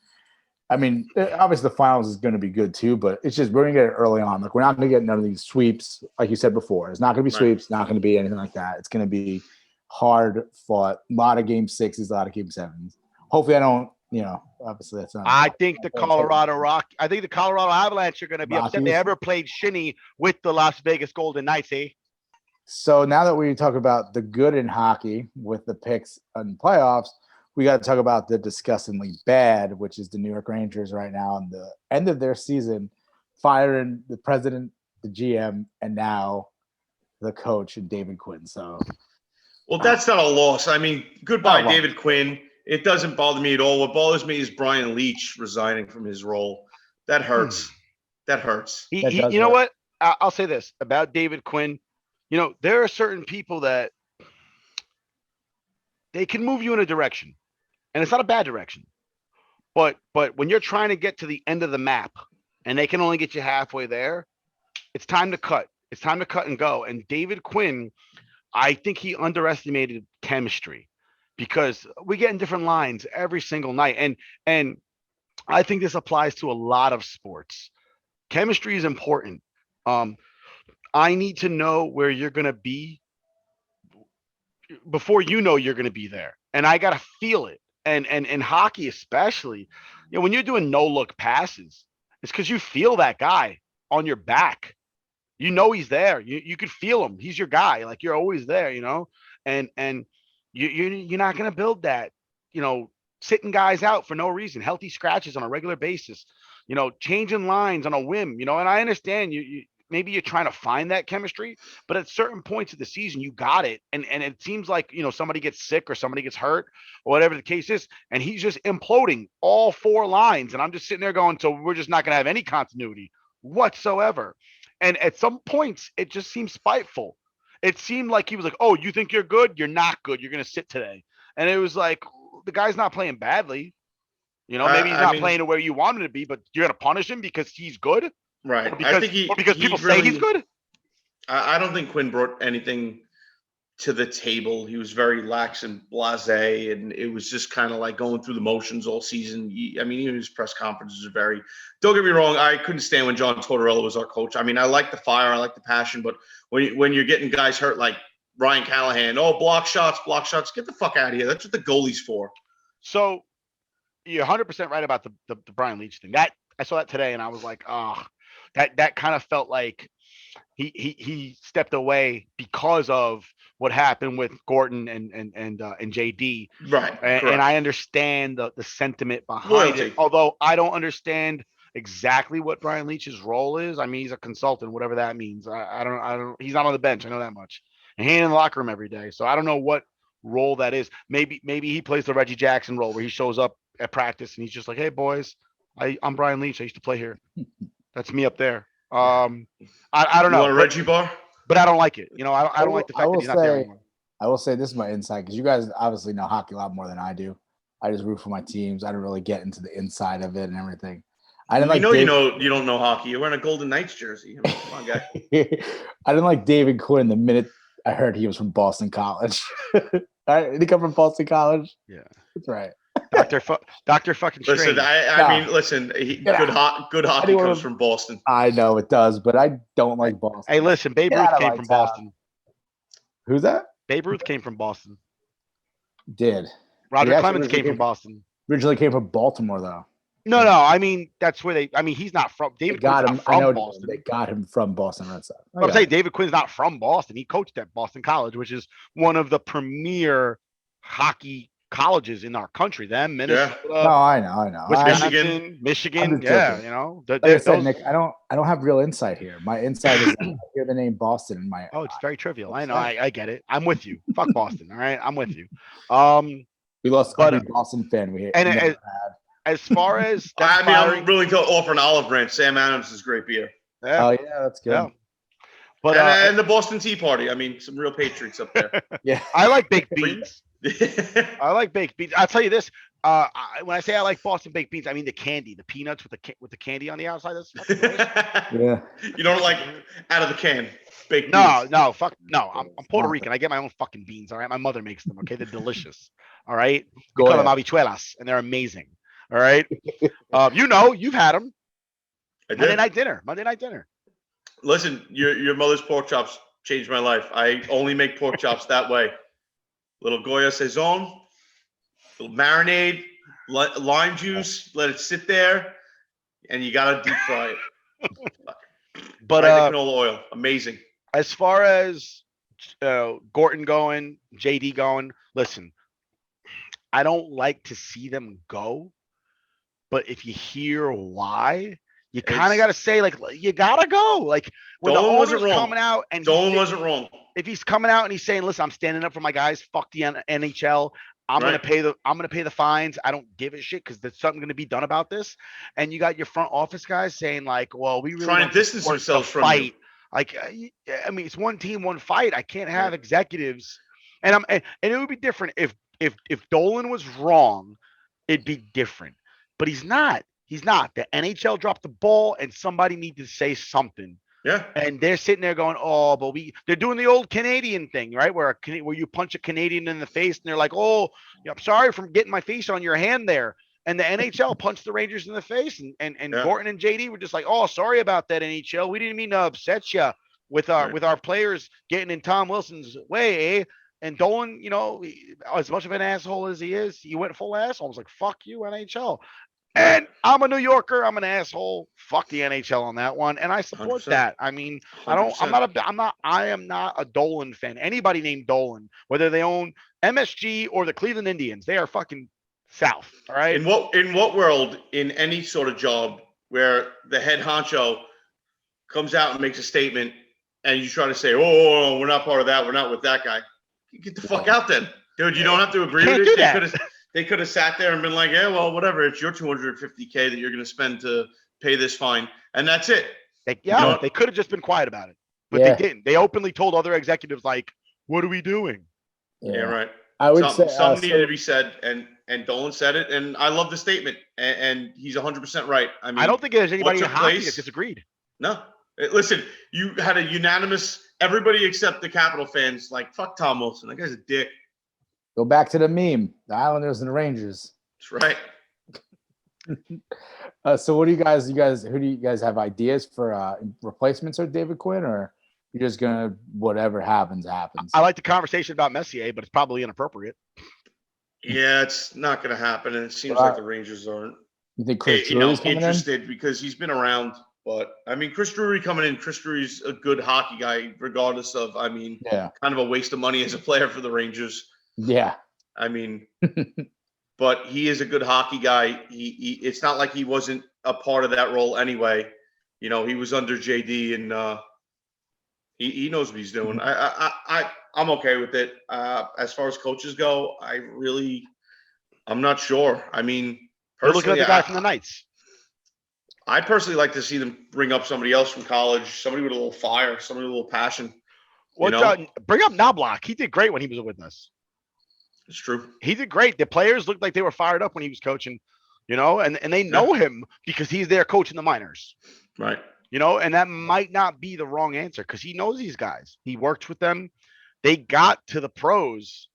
S1: I mean, obviously the finals is going to be good too. But it's just we're going to get it early on. Like we're not going to get none of these sweeps, like you said before. It's not going to be
S3: Right.
S1: sweeps. Not going to be anything like that. It's going to be hard fought. A lot of game 6s, a lot of game 7s. Hopefully, I don't. Obviously that's not.
S2: I think the Colorado Avalanche are going to be upset they
S1: Rockies?
S2: ever played shinny with the Las Vegas Golden Knights, eh?
S1: So now that we talk about the good in hockey with the picks and playoffs, we got to talk about the disgustingly bad, which is the New York Rangers right now on the end of their season, firing the president, the GM, and now the coach and David Quinn. So
S3: Well, that's not a loss. I mean, goodbye,
S1: Oh, well.
S3: David Quinn. It doesn't bother me at all. What bothers me is Brian Leach resigning from his role. That hurts. That hurts.
S1: That does
S2: You know
S1: hurt.
S2: what? I'll say this about David Quinn. There are certain people that they can move you in a direction, and it's not a bad direction. But when you're trying to get to the end of the map and they can only get you halfway there, it's time to cut. It's time to cut and go. And David Quinn, I think he underestimated chemistry because we get in different lines every single night. And I think this applies to a lot of sports. Chemistry is important. I need to know where you're going to be before you're going to be there. And I got to feel it. And in hockey, especially, when you're doing no look passes, it's because you feel that guy on your back. He's there. You could feel him. He's your guy. Like you're always there, and you're not going to build that, sitting guys out for no reason, healthy scratches on a regular basis, changing lines on a whim, and I understand you maybe you're trying to find that chemistry, but at certain points of the season, you got it. And it seems like, somebody gets sick or somebody gets hurt or whatever the case is. And he's just imploding all 4 lines. And I'm just sitting there going, so we're just not going to have any continuity whatsoever. And at some points, it just seems spiteful. It seemed like he was like, oh, you think you're good? You're not good. You're going to sit today. And it was like, the guy's not playing badly. Maybe he's not playing to where you want him to be, but you're going to punish him because he's good?
S3: Right.
S2: Because people say he's good?
S3: I don't think Quinn brought anything to the table. He was very lax and blasé, and it was just kind of like going through the motions all season. Even his press conferences are very – don't get me wrong, I couldn't stand when John Tortorella was our coach. I like the fire, I like the passion, but when you're getting guys hurt like Ryan Callahan, block shots, get the fuck out of here. That's what the goalie's for.
S2: So you're 100% right about the Brian Leach thing. That I saw that today, and I was like, oh – that kind of felt like he stepped away because of what happened with Gordon and JD.
S3: Right.
S2: And I understand the sentiment behind it. Although I don't understand exactly what Brian Leach's role is. He's a consultant, whatever that means. I don't he's not on the bench. I know that much. And he ain't in the locker room every day. So I don't know what role that is. Maybe he plays the Reggie Jackson role where he shows up at practice and he's just like, hey boys, I'm Brian Leach. I used to play here. That's me up there. I don't know.
S3: You want a Reggie bar?
S2: But I don't like it. I don't like the fact that he's not there anymore.
S1: I will say this is my insight because you guys obviously know hockey a lot more than I do. I just root for my teams. I don't really get into the inside of it and everything. I didn't
S3: you don't know hockey. You're wearing a Golden Knights jersey. Come on, guy.
S1: I didn't like David Quinn the minute I heard he was from Boston College. Did he come from Boston College?
S2: Yeah,
S1: that's right.
S2: Dr. fucking Strange.
S3: Listen, I mean, listen. Good hockey comes from Boston.
S1: I know it does, but I don't like Boston.
S2: Hey, listen, Babe Ruth came from Boston.
S1: Who's that?
S2: Babe Ruth came from Boston.
S1: Did
S2: Roger Clemens came from Boston.
S1: Originally came from Baltimore, though.
S2: No. I mean, that's where they. I mean, he's not from. David Quinn's not from Boston.
S1: They got him from Boston. That's
S2: I'm saying David Quinn's not from Boston. He coached at Boston College, which is one of the premier hockey colleges in our country. Them, Minnesota.
S1: Yeah. No, I know.
S2: Michigan. Yeah, you know.
S1: Like I said, Nick, I don't have real insight here. My insight is I hear the name Boston in my.
S2: Oh, it's very trivial. I know. I get it. I'm with you. Fuck Boston. All right, I'm with you.
S1: We lost every Boston fan we had.
S2: As far as
S3: I'm willing to offer an olive branch. Sam Adams is great beer.
S1: Yeah. Oh yeah, that's good. Yeah.
S3: But and the Boston Tea Party. I mean, some real patriots up there.
S1: Yeah,
S2: I like baked beans. I like baked beans. I'll tell you this. When I say I like Boston baked beans, I mean the candy, the peanuts with the candy on the outside. That's fucking
S1: yeah.
S3: You don't like out of the can baked beans?
S2: No, fuck no. I'm Puerto Rican. I get my own fucking beans. All right, my mother makes them. Okay, they're delicious. All right, we call them habichuelas, and they're amazing. All right, you've had them. Monday night dinner.
S3: Listen, your mother's pork chops changed my life. I only make pork chops that way. Little Goya Saison, little marinade, lime juice, let it sit there, and you gotta deep fry it.
S2: But
S3: canola oil, amazing.
S2: As far as Gorton going, JD going, listen, I don't like to see them go, but if you hear why, you kind of got to say, like, you got to go. Like, when the owner's coming out and
S3: Dolan wasn't wrong.
S2: If he's coming out and he's saying, listen, I'm standing up for my guys, fuck the NHL. I'm gonna pay the fines. I don't give a shit because there's something gonna be done about this. And you got your front office guys saying, like, well, we really
S3: trying to distance themselves from
S2: fight.
S3: You.
S2: Like, I mean, it's one team, one fight. I can't have executives. And it would be different if Dolan was wrong, it'd be different. But he's not. He's not. The NHL dropped the ball, and somebody needs to say something.
S3: Yeah.
S2: And they're sitting there going, oh, but they're doing the old Canadian thing, right? Where you punch a Canadian in the face, and they're like, oh, I'm sorry for getting my face on your hand there. And the NHL punched the Rangers in the face, and Gorton and JD were just like, oh, sorry about that, NHL. We didn't mean to upset you with our players getting in Tom Wilson's way, eh? And Dolan, as much of an asshole as he is, he went full asshole. I was like, fuck you, NHL. And I'm a New Yorker. I'm an asshole. Fuck the NHL on that one, and I support
S3: 100%.
S2: that. I mean,
S3: 100%.
S2: I am not a Dolan fan. Anybody named Dolan, whether they own MSG or the Cleveland Indians, they are fucking south. All right.
S3: In what world, in any sort of job where the head honcho comes out and makes a statement, and you try to say, "Oh, we're not part of that. We're not with that guy," get the fuck out, then, dude. You don't have to agree with it. They could have sat there and been like, yeah, well, whatever. It's your $250K that you're going to spend to pay this fine. And that's it.
S2: They could have just been quiet about it. But they didn't. They openly told other executives, like, what are we doing?
S3: Yeah, right.
S1: I would say
S3: something needed to be said, and Dolan said it. And I love the statement. And he's 100% right. I mean,
S2: I don't think there's anybody in hockey that disagreed.
S3: No. Listen, you had a unanimous, everybody except the Capital fans, like, fuck Tom Wilson. That guy's a dick.
S1: Go back to the meme, the Islanders and the Rangers.
S3: That's
S1: right. So what do who do you guys have ideas for replacements for David Quinn, or you're just gonna whatever happens?
S2: I like the conversation about Messier, but it's probably inappropriate.
S3: Yeah, it's not gonna happen, and it seems like the Rangers aren't.
S1: You think Chris Drury's
S3: interested because he's been around, but I mean, Chris Drury coming in. Chris Drury's a good hockey guy, regardless of. I mean, kind of a waste of money as a player for the Rangers.
S1: Yeah.
S3: I mean, but he is a good hockey guy. He it's not like he wasn't a part of that role anyway. He was under JD, and he knows what he's doing. I'm okay with it. As far as coaches go, I'm not sure. I mean,
S2: personally, look at the guy from the Knights.
S3: I personally like to see them bring up somebody else from college, somebody with a little fire, somebody with a little passion.
S2: Bring up Knobloch. He did great when he was with us.
S3: It's true.
S2: He did great. The players looked like they were fired up when he was coaching, and they know him because he's there coaching the minors.
S3: Right.
S2: And that might not be the wrong answer because he knows these guys. He worked with them. They got to the pros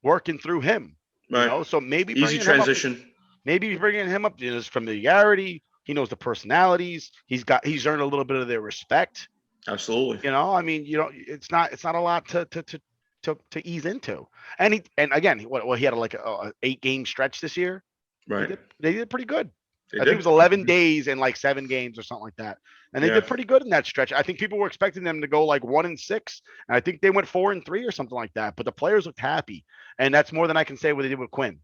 S2: working through him.
S3: Right.
S2: You know, so maybe
S3: Easy
S2: bringing him up-
S3: transition.
S2: maybe bringing him up is familiarity. He knows the personalities. He's earned a little bit of their respect.
S3: Absolutely.
S2: You know, I mean, it's not a lot to ease into. And again, he had like a 8-game stretch this year.
S3: Right.
S2: They did pretty good.
S3: They
S2: I think
S3: did.
S2: it was 11 days and like 7 games or something like that. And they
S3: Yeah.
S2: did pretty good in that stretch. I think people were expecting them to go like 1-6, and I think they went 4-3 or something like that. But the players looked happy, and that's more than I can say what they did with Quinn.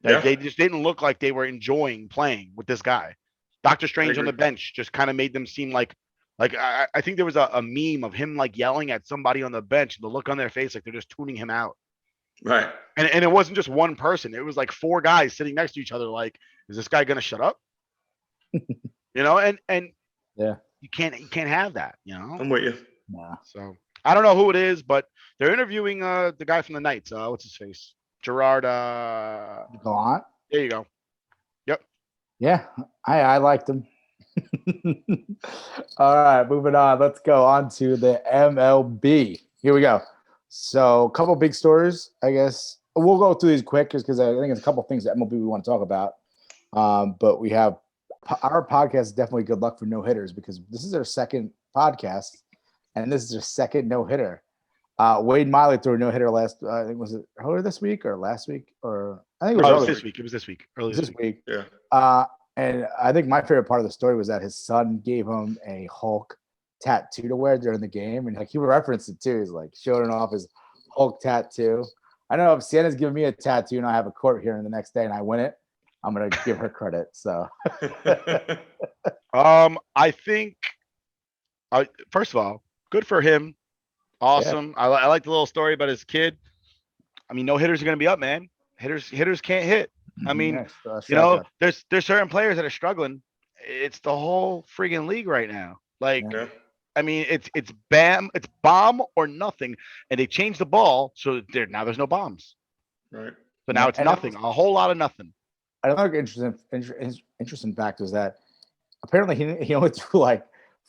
S2: Like,
S3: Yeah.
S2: they just didn't look like they were enjoying playing with this guy. Doctor Strange on the
S3: agree.
S2: bench just kind of made them seem like I think there was a meme of him like yelling at somebody on the bench, and the look on their face like they're just tuning him out.
S3: Right.
S2: And it wasn't just one person; it was like 4 guys sitting next to each other. Like, is this guy gonna shut up? You know, and
S1: Yeah.
S2: you can't have that. You know,
S3: I'm with you.
S1: Nah.
S2: so I don't know who it is, but they're interviewing the guy from the Knights. What's his face? Gerard.
S1: Gallant.
S2: There you go.
S1: Yeah, I liked him. All right, moving on. Let's go on to the MLB. Here we go. So, a couple big stories, I guess. We'll go through these quick because I think there's a couple things that MLB we want to talk about. But we have our podcast is definitely good luck for no hitters because this is their second podcast, and this is their second no hitter. Wade Miley threw a no hitter last. I think was it earlier this week or last week or I think it was,
S2: No, it was
S1: earlier
S2: this week. It was this week. Early
S1: this week.
S3: Yeah.
S1: And I think my favorite part of the story was that his son gave him a Hulk tattoo to wear during the game, and like he referenced it too. He's like showing off his Hulk tattoo. I know if Sienna's giving me a tattoo and I have a court hearing the next day and I win it, I'm gonna give her credit. So,
S2: I think. First of all, good for him. Awesome. Yeah. I like the little story about his kid. I mean, no hitters are gonna be up, man. Hitters can't hit. I mean, there's certain players that are struggling. It's the whole friggin' league right now. Like, I mean, it's bomb or nothing, and they changed the ball, so there's no bombs.
S3: Right.
S2: So now it's nothing, a whole lot of nothing.
S1: Another interesting fact was that apparently he only threw like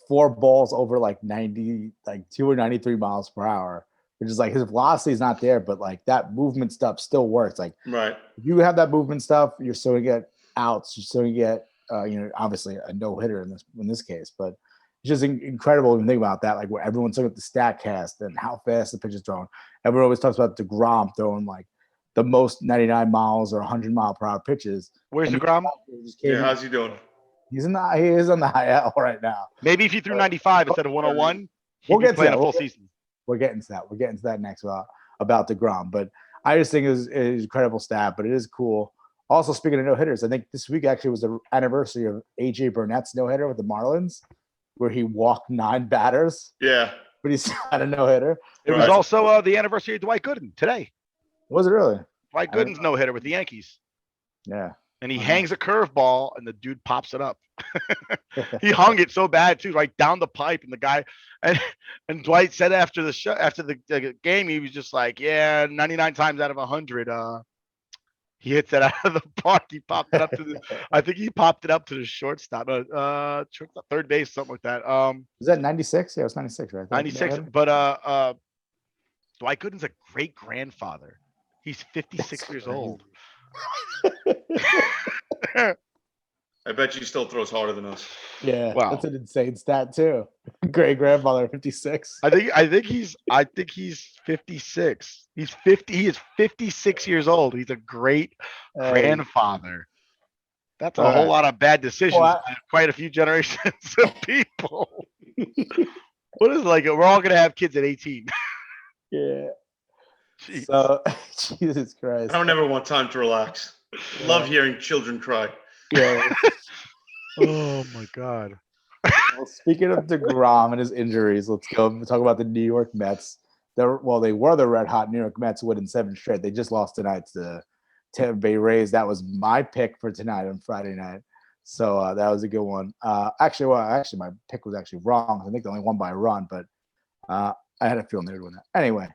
S1: 4 balls over like 2 or 93 miles per hour. Which is like his velocity is not there, but like that movement stuff still works. Like,
S3: right,
S1: if you have that movement stuff, you're still gonna get outs. You're still gonna get, obviously a no hitter in this case. But it's just incredible when you think about that. Like, where everyone's looking at the stat cast and how fast the pitch is thrown. Everyone always talks about DeGrom throwing like the most 99 miles or 100 mile per hour pitches.
S2: Where's DeGrom?
S3: Yeah, how's he doing?
S1: He is on the IL right now.
S2: Maybe if he threw 95 instead of 101, he'd be playing a full season.
S1: We're getting to that. We're getting to that next about DeGrom. But I just think it is an incredible stat, but it is cool. Also, speaking of no-hitters, I think this week actually was the anniversary of A.J. Burnett's no-hitter with the Marlins, where he walked 9 batters.
S3: Yeah.
S1: But he still had a no-hitter.
S2: It was also the anniversary of Dwight Gooden today.
S1: Was it really?
S2: Dwight Gooden's no-hitter with the Yankees.
S1: Yeah.
S2: And he hangs a curveball, and the dude pops it up. He hung it so bad too, right down the pipe. And the guy, and Dwight said after the game, he was just like, "Yeah, 99 times out of 100, he hits it out of the park. He popped it up to I think he popped it up to the shortstop, third base, something like that.
S1: Was that 96? Yeah, it was 96, right?
S2: 96. But Dwight Gooden's a great grandfather. He's 56 years old.
S3: I bet you still throws harder than us.
S1: Yeah, wow. That's an insane stat too. Great grandfather, 56.
S2: I think he's 56. He's 50. He is 56 years old. He's a great grandfather. That's a whole lot of bad decisions. Quite a few generations of people. What is it like? We're all gonna have kids at 18.
S1: Yeah. Jeez. So, Jesus Christ.
S3: I don't ever want time to relax. Yeah. Love hearing children cry.
S1: Yeah.
S2: Oh my God.
S1: Well, speaking of DeGrom and his injuries, let's go talk about the New York Mets. They were the red hot New York Mets winning 7 straight. They just lost tonight to the Tampa Bay Rays. That was my pick for tonight on Friday night. So that was a good one. Actually, my pick was actually wrong. I think they only won by a run, but I had a feeling they would win that. Anyway,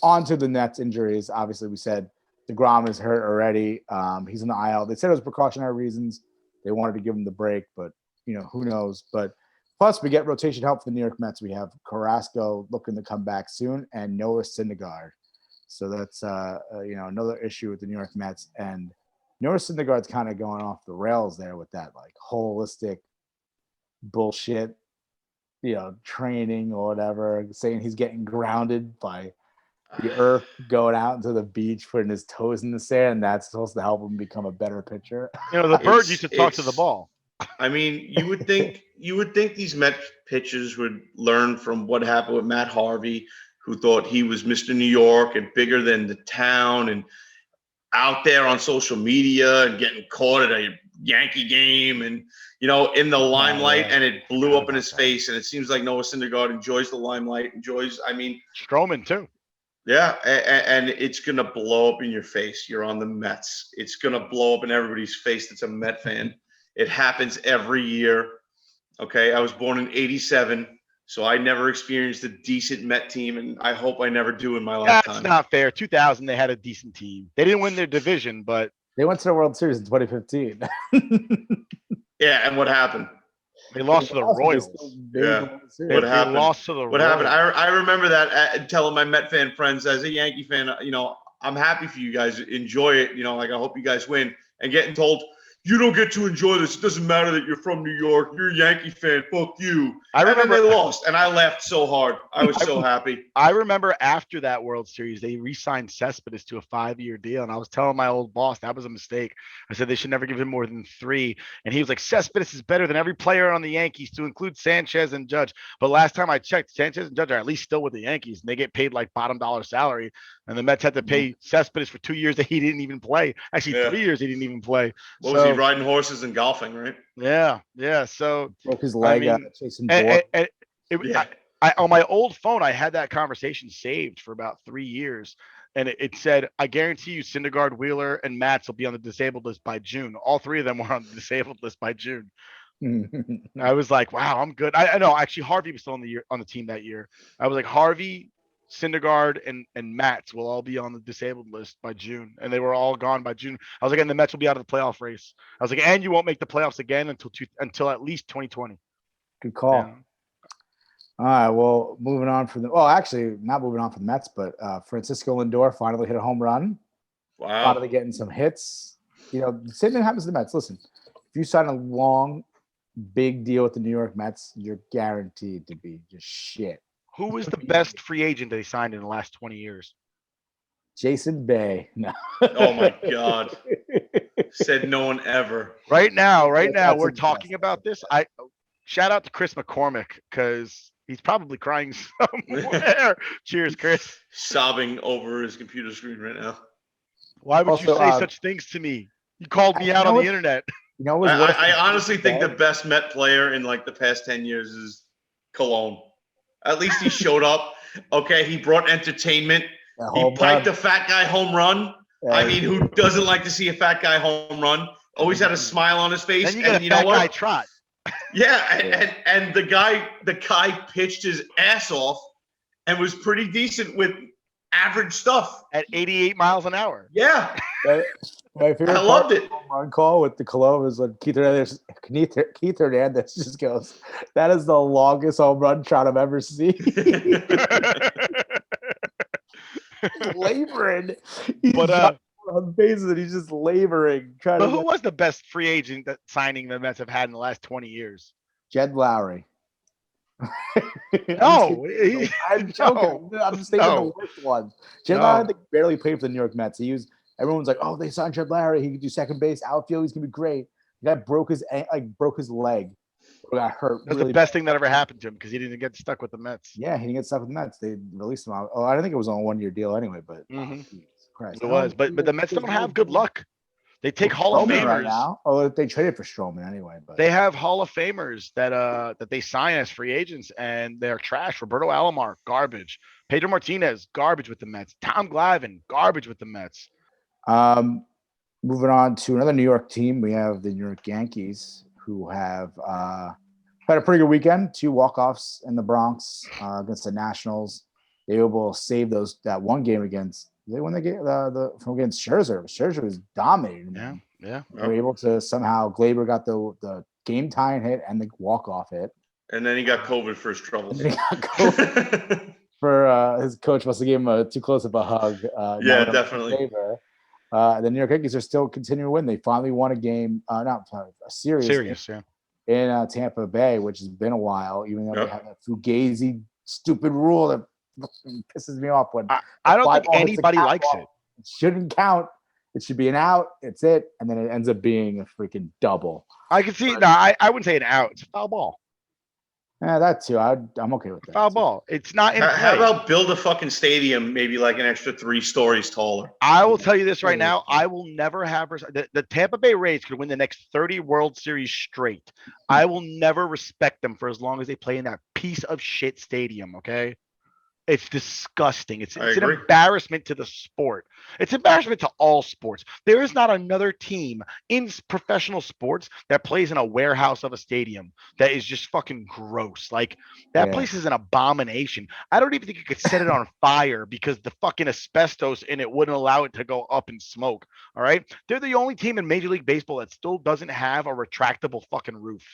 S1: on to the Nets injuries. Obviously, we said DeGrom is hurt already. He's in the IL. They said it was precautionary reasons. They wanted to give him the break, but who knows? But plus, we get rotation help for the New York Mets. We have Carrasco looking to come back soon, and Noah Syndergaard. So that's another issue with the New York Mets. And Noah Syndergaard's kind of going off the rails there with that like holistic bullshit, training or whatever, saying he's getting grounded by the earth, going out into the beach, putting his toes in the sand, and that's supposed to help him become a better pitcher.
S2: The bird used to talk to the ball.
S3: I mean, you would think these Met pitchers would learn from what happened with Matt Harvey, who thought he was Mr. New York and bigger than the town, and out there on social media and getting caught at a Yankee game and in the limelight, and it blew up in his face. And it seems like Noah Syndergaard enjoys the limelight,
S2: Stroman too.
S3: Yeah, and it's gonna blow up in your face. You're on the Mets. It's gonna blow up in everybody's face that's a Met fan. It happens every year. Okay, I was born in '87, so I never experienced a decent Met team, and I hope I never do in my lifetime.
S2: That's not fair. 2000, they had a decent team. They didn't win their division, but
S1: they went to the World Series in 2015.
S3: Yeah, and what happened?
S2: They lost to the Royals.
S3: Yeah.
S2: What happened? Lost to the
S3: What
S2: Royals.
S3: happened? I remember that telling my Met fan friends, as a Yankee fan, I'm happy for you guys. Enjoy it. I hope you guys win. And getting told, you don't get to enjoy this. It doesn't matter that you're from New York. You're a Yankee fan. Fuck you.
S2: I remember
S3: and they lost, and I laughed so hard. I was so happy.
S2: I remember after that World Series, they re-signed Cespedes to a 5-year deal, and I was telling my old boss that was a mistake. I said they should never give him more than 3, and he was like, Cespedes is better than every player on the Yankees, to include Sanchez and Judge. But last time I checked, Sanchez and Judge are at least still with the Yankees, and they get paid like bottom dollar salary. And the Mets had to pay Cespedes for 2 years that he didn't even play. Actually, 3 years he didn't even play.
S3: What was he, riding horses and golfing, right?
S2: Yeah. So
S1: broke his leg chasing
S2: on my old phone, I had that conversation saved for about 3 years, and it said, "I guarantee you, Syndergaard, Wheeler, and Matz will be on the disabled list by June." All 3 of them were on the disabled list by June. I was like, "Wow, I'm good." I know. Actually, Harvey was still on the team that year. I was like, Harvey, Syndergaard, and Matz will all be on the disabled list by June, and they were all gone by June. I was like, and the Mets will be out of the playoff race. I was like, and you won't make the playoffs again until at least 2020.
S1: Good call. Yeah. All right, well, moving on from actually not moving on from the Mets, but Francisco Lindor finally hit a home run.
S3: Wow.
S1: Finally getting some hits. The same thing happens to the Mets. Listen, if you sign a long, big deal with the New York Mets, you're guaranteed to be just shit.
S2: Who was the best free agent they signed in the last 20 years?
S1: Jason Bay. No.
S3: Oh my God. Said no one ever.
S2: Right now, we're talking about this. I shout out to Chris McCormick, because he's probably crying somewhere. Cheers, Chris.
S3: Sobbing over his computer screen right now.
S2: Why would you say such things to me? You called me out on the internet.
S3: I honestly think the best Met player in like the past 10 years is Cologne. At least he showed up. Okay, he brought entertainment. He piped a fat guy home run. Yeah, I mean, who doesn't like to see a fat guy home run? Always had a smile on his face.
S2: And you know what? Guy trot.
S3: Yeah, and the guy pitched his ass off and was pretty decent with average stuff
S2: at 88 miles an hour.
S3: Yeah.
S1: My favorite
S3: I loved it.
S1: Home run call with the Cologne is when Keith Hernandez just goes, "That is the longest home run shot I've ever seen." Laboring. He's on bases and he's just laboring.
S2: Who was the best free agent signing the Mets have had in the last 20 years?
S1: Jed Lowry.
S2: No,
S1: I'm joking. I'm just thinking the worst one. Jed Lowry barely played for the New York Mets. Everyone's like, "Oh, they signed Jed Lowry. He could do second base, outfield. He's gonna be great." The guy broke his leg. Got hurt.
S2: That's the best thing that ever happened to him, because he didn't get stuck with the Mets.
S1: Yeah, he didn't get stuck with the Mets. They released him out. I don't think it was on a 1-year deal anyway, but
S2: Christ. It was. But the Mets don't have good luck. They take Hall of Famers
S1: right now. Oh, they traded for Stroman anyway. But
S2: they have Hall of Famers that they sign as free agents, and they're trash. Roberto Alomar, garbage. Pedro Martinez, garbage with the Mets. Tom Glavine, garbage with the Mets.
S1: Moving on to another New York team, we have the New York Yankees, who have had a pretty good weekend. 2 walk-offs in the Bronx against the Nationals. They were able to save that one game against. They won the game from against Scherzer. Scherzer was dominating.
S2: Yeah.
S1: They were able to somehow. Glaber got the game-tying hit and the walk-off hit.
S3: And then he got COVID for his troubles.
S1: for his coach must have gave him too close of a hug.
S3: Yeah, definitely.
S1: The New York Yankees are still continuing to win. They finally won a game, a series in Tampa Bay, which has been a while, even though they have that Fugazi stupid rule that pisses me off. When
S2: I don't think anybody likes it.
S1: It shouldn't count. It should be an out. It's it. And then it ends up being a freaking double.
S2: I can see. No, I wouldn't say an out. It's a foul ball.
S1: Yeah, that too. I'm okay with that.
S2: Foul ball. It's not in play.
S3: How about build a fucking stadium maybe like an extra 3 stories taller?
S2: I will tell you this right now. I will never have the Tampa Bay Rays could win the next 30 World Series straight. I will never respect them for as long as they play in that piece of shit stadium, okay? It's disgusting. It's an embarrassment to the sport. It's embarrassment to all sports. There is not another team in professional sports that plays in a warehouse of a stadium that is just fucking gross. Like that place is an abomination. I don't even think you could set it on fire because the fucking asbestos in it wouldn't allow it to go up in smoke. All right. They're the only team in Major League Baseball that still doesn't have a retractable fucking roof.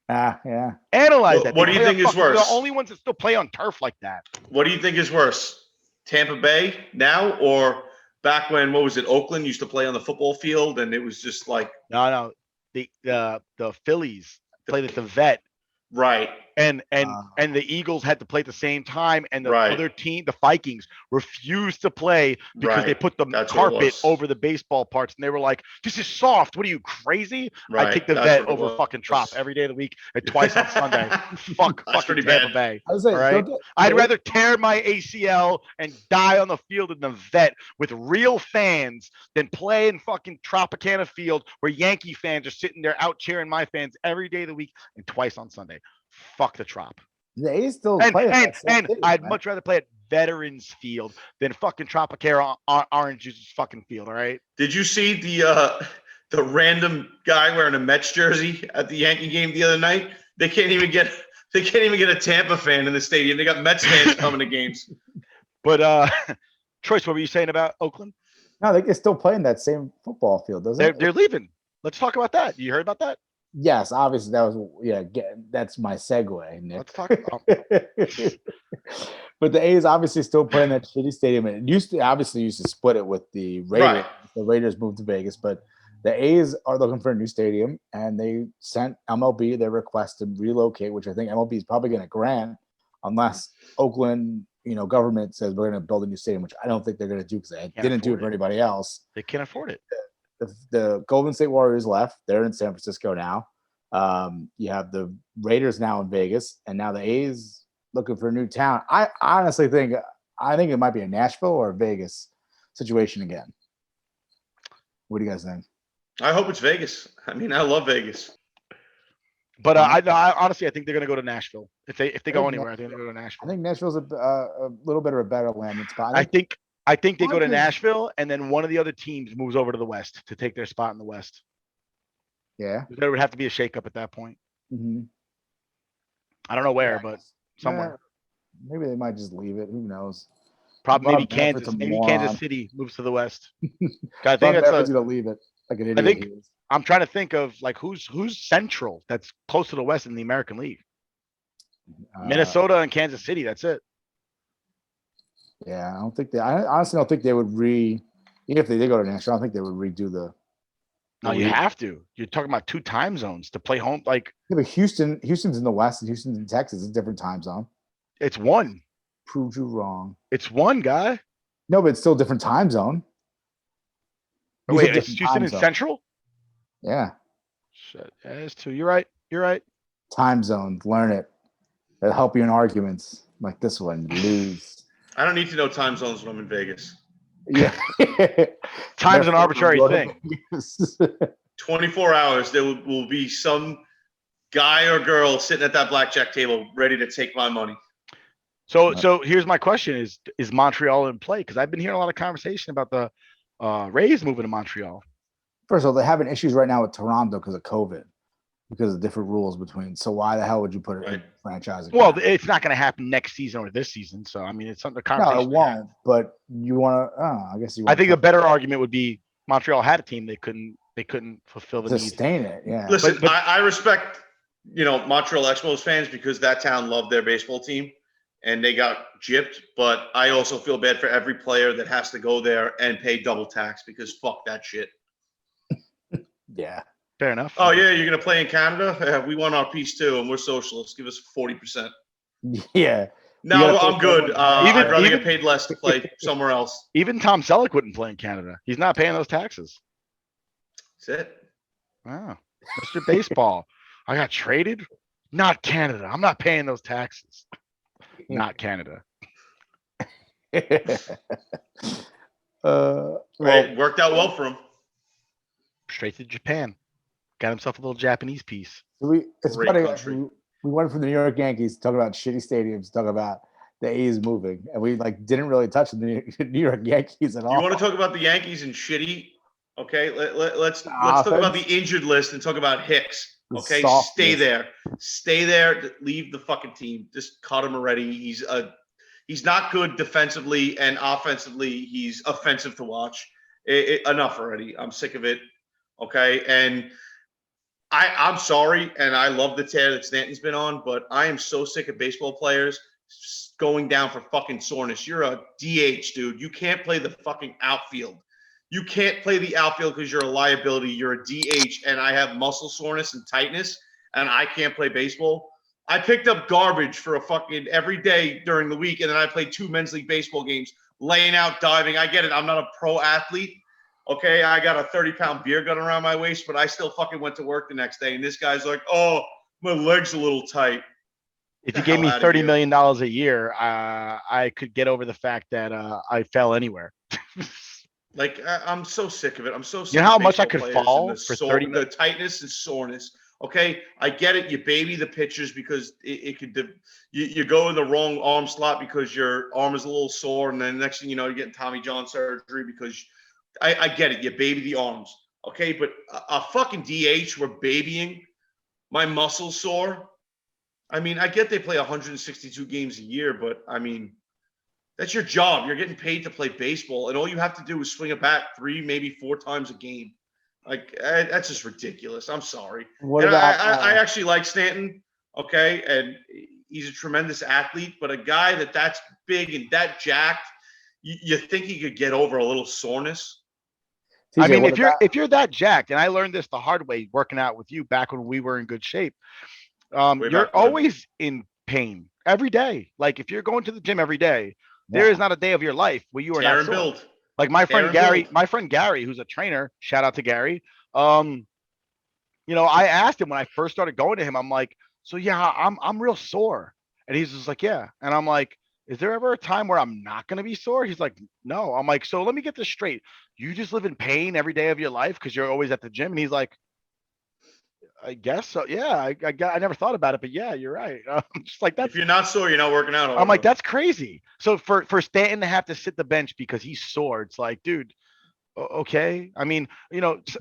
S1: Yeah.
S2: Analyze that.
S3: What do you think is worse?
S2: They're the only ones that still play on turf like that.
S3: What do you think is worse? Tampa Bay now or back when, what was it, Oakland used to play on the football field and it was just like
S2: No. The Phillies played at the Vet.
S3: Right.
S2: And the Eagles had to play at the same time, and the other team, the Vikings, refused to play because they put the carpet over the baseball parts, and they were like, "This is soft. What are you, crazy?" I take the Vet over fucking Trop every day of the week and twice on Sunday. Fucking Tampa Bay. All right? I'd rather tear my ACL and die on the field in the Vet with real fans than play in fucking Tropicana Field where Yankee fans are sitting there out cheering my fans every day of the week and twice on Sunday. Fuck the Trop.
S1: The A's still play
S2: and I'd much rather play at Veterans Field than fucking Tropicana Orange Juice's fucking field. All right.
S3: Did you see the random guy wearing a Mets jersey at the Yankee game the other night? They can't even get a Tampa fan in the stadium. They got Mets fans coming to games.
S2: But Troyce, what were you saying about Oakland?
S1: No, they're still playing that same football field, doesn't it?
S2: They're leaving. Let's talk about that. You heard about that?
S1: Yes, obviously that was that's my segue, Nick.
S2: Let's talk about
S1: But the A's obviously still playing that shitty stadium. And it used to split it with the Raiders.
S3: Right.
S1: The Raiders moved to Vegas, but the A's are looking for a new stadium, and they sent MLB their request to relocate, which I think MLB is probably going to grant unless Oakland, government says we're going to build a new stadium, which I don't think they're going to do because they didn't do it for anybody else.
S2: They can't afford it.
S1: The Golden State Warriors left. They're in San Francisco now. You have the Raiders now in Vegas, and now the A's looking for a new town. I honestly think it might be a Nashville or a Vegas situation again. What do you guys think?
S3: I hope it's Vegas. I mean, I love Vegas.
S2: But I honestly, I think they're going to go to Nashville. If they go anywhere, I think they're going to go to Nashville.
S1: I think Nashville's a little bit of a better landing spot.
S2: I think they go to Nashville, and then one of the other teams moves over to the West to take their spot in the West.
S1: Yeah.
S2: There would have to be a shakeup at that point.
S1: Mm-hmm.
S2: I don't know where, but somewhere.
S1: Maybe they might just leave it. Who knows?
S2: Probably maybe Kansas. Maybe Kansas City moves to the West. I think that's
S1: going to leave it like an idiot.
S2: I'm trying to think of like who's central that's close to the West in the American League. Minnesota and Kansas City. That's it.
S1: Yeah, I honestly don't think they would even if they did go to Nashville, I don't think they would redo the.
S2: No, you have to. You're talking about 2 time zones to play home. Like,
S1: yeah, but Houston's in the West and Houston's in Texas. It's a different time zone.
S2: It's one.
S1: Proved you wrong.
S2: It's one guy.
S1: No, but it's still a different time zone.
S2: Wait, is Houston in Central?
S1: Yeah.
S2: Shit. Yeah, it's 2. You're right.
S1: Time zones. Learn it. It'll help you in arguments like this one. Lose.
S3: I don't need to know time zones when I'm in Vegas.
S1: Yeah.
S2: Time's an arbitrary thing.
S3: 24 hours, there will be some guy or girl sitting at that blackjack table ready to take my money.
S2: So here's my question: Is Montreal in play? Because I've been hearing a lot of conversation about the Rays moving to Montreal.
S1: First of all, they're having issues right now with Toronto because of COVID, because of different rules between. So why the hell would you put it in franchising?
S2: Well, it's not going to happen next season or this season. So I mean, it's something.
S1: No, it won't. But you want to? I guess you.
S2: I think a better argument would be Montreal had a team they couldn't fulfill the
S1: sustain
S2: needs.
S1: It. Yeah.
S3: Listen, I respect Montreal Expos fans because that town loved their baseball team, and they got gypped. But I also feel bad for every player that has to go there and pay double tax because fuck that shit.
S1: Yeah.
S2: Fair enough.
S3: Oh yeah, you're gonna play in Canada? Yeah, we want our piece too, and we're socialists. Give us 40%.
S1: Yeah.
S3: No, I'm good. I'd rather
S2: even-
S3: get paid less to play somewhere else.
S2: Even Tom Selleck wouldn't play in Canada. He's not paying those taxes.
S3: That's it.
S2: Wow. Mr. Baseball. I got traded? Not Canada. I'm not paying those taxes. Not Canada.
S1: Well,
S3: Right, worked out well for him.
S2: Straight to Japan. Got himself a little Japanese piece.
S1: it's
S3: Great
S1: funny.
S3: country.
S1: We went from the New York Yankees talking about shitty stadiums, talking about the A's moving, and we like didn't really touch the New York Yankees at all.
S3: You want to talk about the Yankees and shitty? Okay, let's talk about the injured list and talk about Hicks. Okay, stay there. Leave the fucking team. Just cut him already. He's not good defensively and offensively. He's offensive to watch. Enough already. I'm sick of it. Okay, and I'm sorry, and I love the tear that Stanton's been on, but I am so sick of baseball players going down for fucking soreness. You're a DH, dude. You can't play the fucking outfield. You can't play the outfield because you're a liability. You're a DH, and I have muscle soreness and tightness, and I can't play baseball. I picked up garbage for a fucking every day during the week, and then I played 2 men's league baseball games, laying out, diving. I get it. I'm not a pro athlete. Okay, I got a 30-pound beer gun around my waist, but I still fucking went to work the next day. And this guy's like, oh, my leg's a little tight.
S2: If you gave me $30 million a year, I could get over the fact that I fell anywhere.
S3: Like, I'm so sick of it. I'm so sick
S2: You know how
S3: of
S2: much I
S3: baseball
S2: could
S3: players
S2: fall
S3: and
S2: for 30
S3: the tightness and soreness. Okay, I get it. You baby the pitchers because it could you go in the wrong arm slot because your arm is a little sore, and then next thing you know, you're getting Tommy John surgery because I get it. You baby the arms. Okay, but a fucking DH, we're babying my muscles sore. I mean, I get they play 162 games a year, but I mean, that's your job. You're getting paid to play baseball, and all you have to do is swing a bat 3, maybe 4 times a game. Like, that's just ridiculous. I'm sorry. I actually like Stanton, okay, and he's a tremendous athlete, but a guy that's big and that jacked, you think he could get over a little soreness?
S1: TJ,
S2: I mean, if you're that jacked, and I learned this the hard way working out with you back when we were in good shape, you're always in pain every day. Like if you're going to the gym every day, there is not a day of your life where you are not sore.
S3: Build.
S2: Like my friend Gary, who's a trainer, shout out to Gary. I asked him when I first started going to him, I'm like, so yeah, I'm real sore. And he's just like, yeah. And I'm like, is there ever a time where I'm not going to be sore? He's like, no. I'm like, so let me get this straight. You just live in pain every day of your life because you're always at the gym. And he's like, I guess so. Yeah, I never thought about it, but yeah, you're right. I'm just like, that's.
S3: If you're not sore, you're not working out.
S2: I'm like, that's crazy. So for Stanton to have to sit the bench because he's sore, it's like, dude, okay. I mean,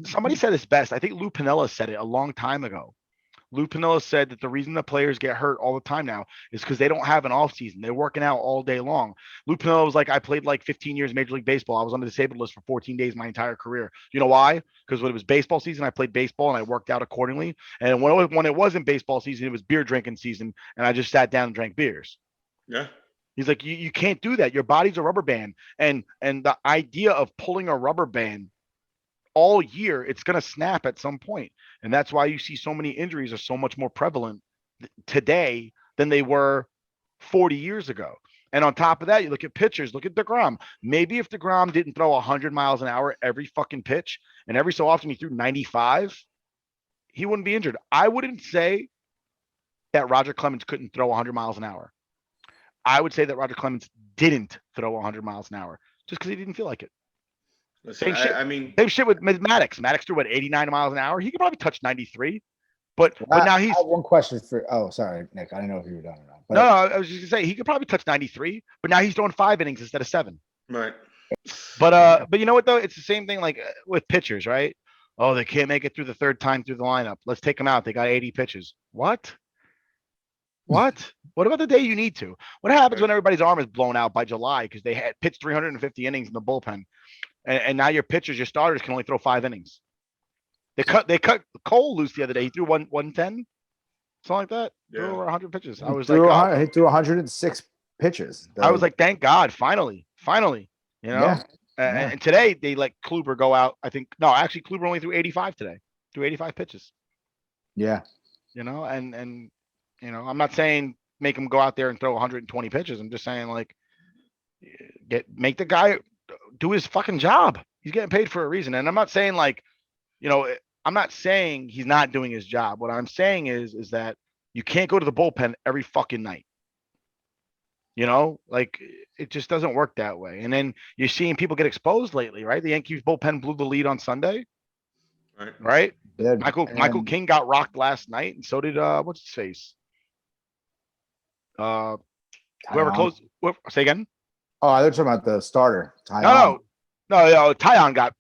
S2: somebody said this best. I think Lou Piniella said it a long time ago. Lou Piniella said that the reason the players get hurt all the time now is because they don't have an off season. They're working out all day long. Lou Piniella was like, I played like 15 years Major League Baseball. I was on the disabled list for 14 days my entire career. You know why? Because when it was baseball season, I played baseball and I worked out accordingly. And when it wasn't baseball season, it was beer drinking season, and I just sat down and drank beers.
S3: Yeah.
S2: He's like, you can't do that. Your body's a rubber band. And the idea of pulling a rubber band all year, it's going to snap at some point. And that's why you see so many injuries are so much more prevalent today than they were 40 years ago. And on top of that, you look at pitchers, look at DeGrom. Maybe if DeGrom didn't throw 100 miles an hour every fucking pitch, and every so often he threw 95, he wouldn't be injured. I wouldn't say that Roger Clemens couldn't throw 100 miles an hour. I would say that Roger Clemens didn't throw 100 miles an hour just because he didn't feel like it.
S3: Listen,
S2: same shit with Maddox. Maddox threw 89 miles an hour. He could probably touch 93, but now he's.
S1: I have one question for. Oh, sorry, Nick. I didn't know if you were done or not. But
S2: no, I was just gonna say he could probably touch 93, but now he's throwing 5 innings instead of 7.
S3: Right.
S2: But you know what though? It's the same thing like with pitchers, right? Oh, they can't make it through the third time through the lineup. Let's take them out. They got 80 pitches. What? What about the day you need to? What happens when everybody's arm is blown out by July because they had pitched 350 innings in the bullpen? And now your pitchers, your starters can only throw 5 innings. They cut Cole loose the other day. He threw 110, something like that.
S3: Yeah.
S2: Threw over 100 pitches. I was
S1: he threw 106 pitches.
S2: I was like, thank God, finally, you know.
S1: Yeah.
S2: And today they let Kluber go out. I think no, actually Kluber only threw 85 today. Threw 85 pitches.
S1: Yeah.
S2: You know, and you know, I'm not saying make him go out there and throw 120 pitches. I'm just saying like make the guy do his fucking job. He's getting paid for a reason. And I'm not saying like, you know, I'm not saying he's not doing his job. What I'm saying is that you can't go to the bullpen every fucking night. You know, like it just doesn't work that way. And then you're seeing people get exposed lately, right? The Yankees bullpen blew the lead on Sunday. Right? Michael King got rocked last night, and so did what's his face? Whoever closed. Say again.
S1: Oh, they're talking about the starter.
S2: No, Tyon got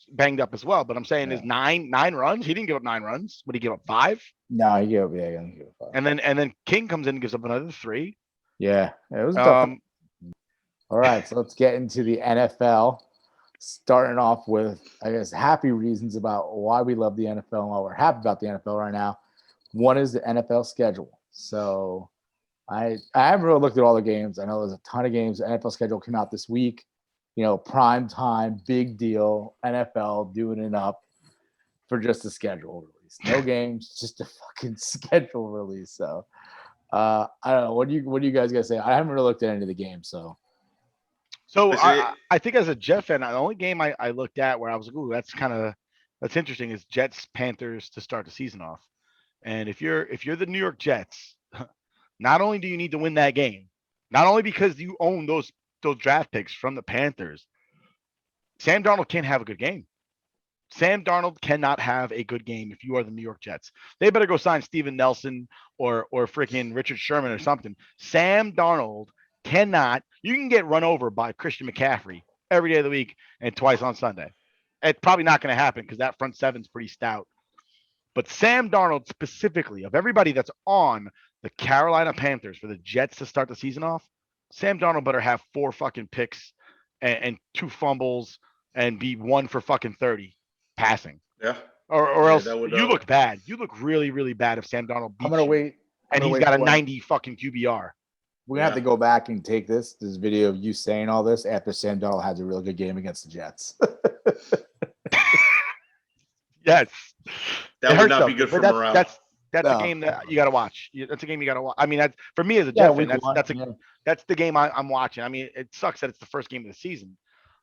S2: banged up as well. But I'm saying is nine runs. He didn't give up 9 runs. Would he give up 5?
S1: No, he gave up. Yeah, he gave up 5.
S2: And then King comes in and gives up another 3.
S1: Yeah, it was tough. All right, so let's get into the NFL. Starting off with, I guess, happy reasons about why we love the NFL and why we're happy about the NFL right now. One is the NFL schedule. So I haven't really looked at all the games. I know there's a ton of games. The NFL schedule came out this week. You know, prime time, big deal. NFL doing it up for just a schedule release. No games, just a fucking schedule release. So I don't know. What do you guys gotta say? I haven't really looked at any of the games, so.
S2: So I think as a Jet fan, the only game I looked at where I was like, ooh, that's interesting is Jets Panthers to start the season off. And if you're the New York Jets, not only do you need to win that game, not only because you own those draft picks from the Panthers, Sam Darnold can't have a good game. Sam Darnold cannot have a good game if you are the New York Jets. They better go sign Steven Nelson or freaking Richard Sherman or something. Sam Darnold cannot. You can get run over by Christian McCaffrey every day of the week and twice on Sunday. It's probably not going to happen because that front seven's pretty stout. But Sam Darnold specifically, of everybody that's on the Carolina Panthers for the Jets to start the season off, Sam Darnold better have 4 fucking picks and 2 fumbles and be 1 for fucking 30 passing.
S3: Yeah.
S2: Or else you look bad. You look really, really bad if Sam Darnold beats you. And he's got a 90 fucking QBR.
S1: We're going to have to go back and take this video of you saying all this after Sam Darnold has a really good game against the Jets.
S2: Yes.
S3: That would not be good for morale.
S2: That's a game that you got to watch. That's a game you got to watch. I mean, that's for me as a Jet fan, that's the game I'm watching. I mean, it sucks that it's the first game of the season.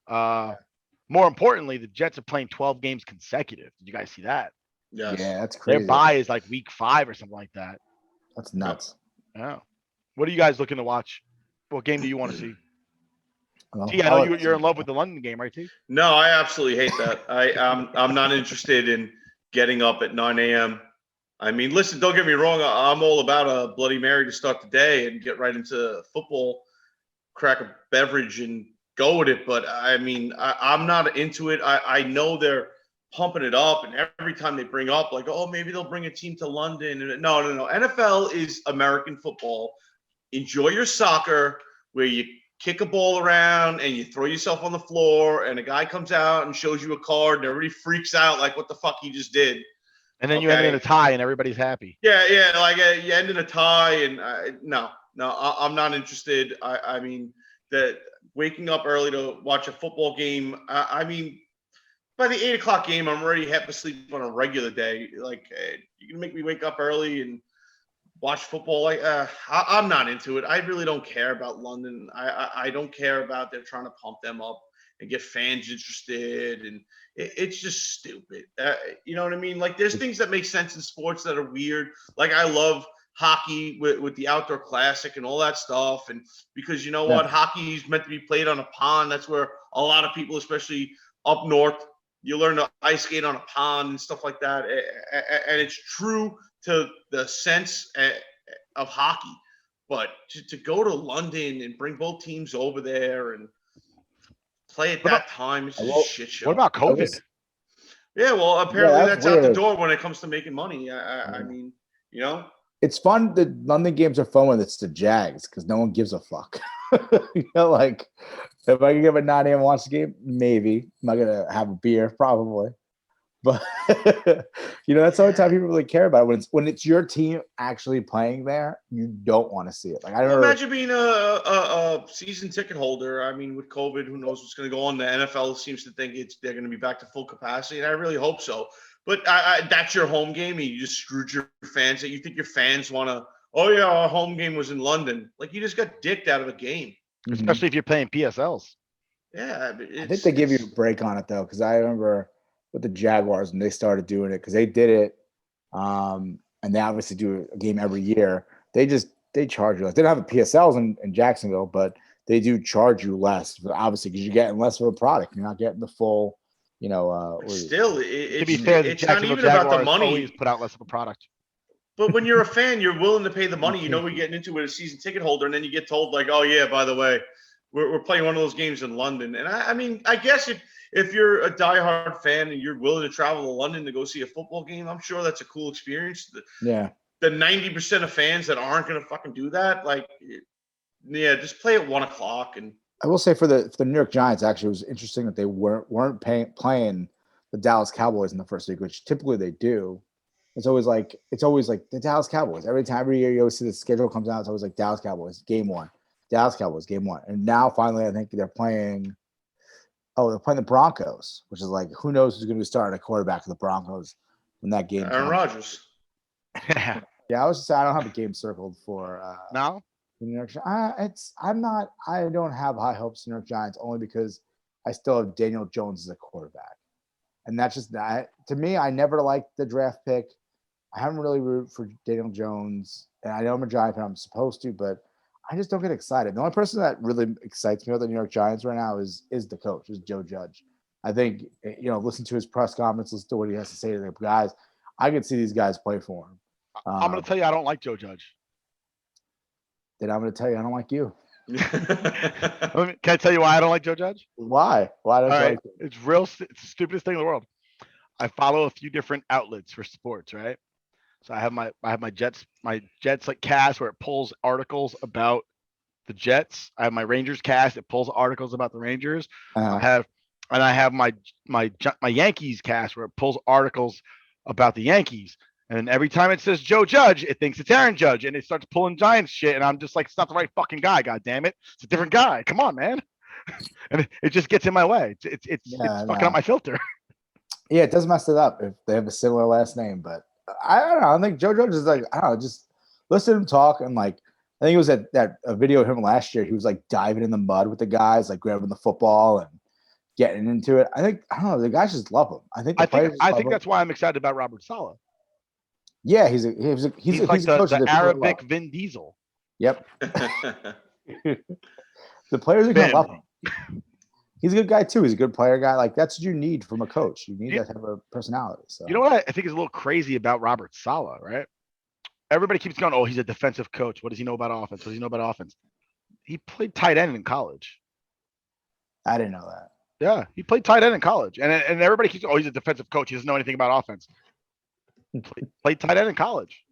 S2: More importantly, the Jets are playing 12 games consecutive. Did you guys see that?
S3: Yes.
S1: Yeah, that's crazy.
S2: Their bye is like week 5 or something like that.
S1: That's nuts.
S2: Yeah. What are you guys looking to watch? What game do you want to see?
S1: Well,
S2: T, I know you're in love with the London game, right, T?
S3: No, I absolutely hate that. I'm not interested in getting up at 9 a.m. I mean, listen, don't get me wrong. I'm all about a Bloody Mary to start the day and get right into football, crack a beverage and go with it. But I mean, I'm not into it. I know they're pumping it up, and every time they bring up like, oh, maybe they'll bring a team to London. And no. NFL is American football. Enjoy your soccer where you kick a ball around and you throw yourself on the floor and a guy comes out and shows you a card and everybody freaks out like what the fuck he just did.
S2: And then you end in a tie and everybody's happy.
S3: Yeah. Like you end in a tie and no, I'm not interested. I mean, that waking up early to watch a football game. I mean, by the 8 o'clock game, I'm already half asleep on a regular day. Like you can make me wake up early and watch football. Like I'm not into it. I really don't care about London. I don't care about they're trying to pump them up and get fans interested, and it's just stupid. You know what I mean? Like there's things that make sense in sports that are weird. Like I love hockey with the outdoor classic and all that stuff, and because you know what, hockey is meant to be played on a pond. That's where a lot of people, especially up north, you learn to ice skate on a pond and stuff like that, and it's true to the sense of hockey. But to go to London and bring both teams over there and play at that time is just a shit show.
S2: What about COVID?
S3: Yeah, well, apparently that's out the door when it comes to making money. I mean, you know.
S1: It's fun. The London games are fun when it's the Jags because no one gives a fuck. You know, like if I can give a 9 a.m. watch the game, maybe. I'm not going to have a beer, probably. But that's the only time people really care about it. When it's your team actually playing there, you don't want to see it. Like I remember,
S3: imagine being a season ticket holder. I mean, with COVID, who knows what's going to go on? The NFL seems to think they're going to be back to full capacity, and I really hope so. But that's your home game, and you just screwed your fans. You think your fans want to? Oh yeah, our home game was in London. Like you just got dicked out of a game,
S2: especially if you're playing PSLs.
S3: Yeah,
S1: I think they give you a break on it though, because I remember with the Jaguars when they started doing it, because they did it, and they obviously do a game every year. They charge you less. They don't have the PSLs in Jacksonville, but they do charge you less, obviously, because you're getting less of a product. You're not getting the full,
S3: Still,
S2: to be fair,
S3: it's not even about the money.
S2: Always put out less of a product.
S3: But when you're a fan, you're willing to pay the money. You know we're getting into it as a season ticket holder, and then you get told like, oh yeah, by the way, we're playing one of those games in London. And I mean, I guess if you're a diehard fan and you're willing to travel to London to go see a football game, I'm sure that's a cool experience.
S1: Yeah.
S3: The 90% of fans that aren't going to fucking do that, like, yeah, just play at 1:00. And
S1: I will say for the New York Giants, actually, it was interesting that they weren't playing the Dallas Cowboys in the first week, which typically they do. It's always like the Dallas Cowboys. Every year you always see the schedule comes out. It's always like Dallas Cowboys game 1, Dallas Cowboys game 1, and now finally I think they're playing. Oh, they're playing the Broncos, which is like who knows who's going to be starting a quarterback for the Broncos when that game.
S3: Aaron Rodgers.
S1: Yeah, I was just saying I don't have a game circled for
S2: now.
S1: New York. I don't have high hopes for New York Giants only because I still have Daniel Jones as a quarterback, and that's just that. To me, I never liked the draft pick. I haven't really rooted for Daniel Jones, and I know I'm a Giant fan. I'm supposed to, but I just don't get excited. The only person that really excites me about the New York Giants right now is the coach, is Joe Judge. I think listen to his press conference, listen to what he has to say to the guys. I can see these guys play for him.
S2: I'm going to tell you, I don't like Joe Judge.
S1: Then I'm going to tell you, I don't like you.
S2: Can I tell you why I don't like Joe Judge?
S1: Why? Why don't you like him?
S2: It's the stupidest thing in the world. I follow a few different outlets for sports, right? So I have my Jets like cast where it pulls articles about the Jets. I have my Rangers cast, it pulls articles about the Rangers. I have my Yankees cast where it pulls articles about the Yankees. And every time it says Joe Judge, it thinks it's Aaron Judge, and it starts pulling Giants shit. And I'm just like, it's not the right fucking guy. God damn it, it's a different guy. Come on, man. And it just gets in my way. It's fucking up my filter.
S1: Yeah, it does mess it up if they have a similar last name. But I don't know. I think Joe Judge is like, I don't know, just listen to him talk. And like, I think it was that a video of him last year. He was like diving in the mud with the guys, like grabbing the football and getting into it. I don't know. The guys just love him. I think
S2: that's why I'm excited about Robert Saleh.
S1: Yeah, he's
S2: like the Arabic Vin Diesel.
S1: Yep. The players are gonna love him. He's a good guy too. He's a good player guy. Like that's what you need from a coach. You need to have a personality. So
S2: you know what I think is a little crazy about Robert Saleh, right? Everybody keeps going, oh, he's a defensive coach. What does he know about offense? What does he know about offense? He played tight end in college.
S1: I didn't know that.
S2: Yeah, he played tight end in college, and everybody keeps, oh, he's a defensive coach. He doesn't know anything about offense. Played tight end in college.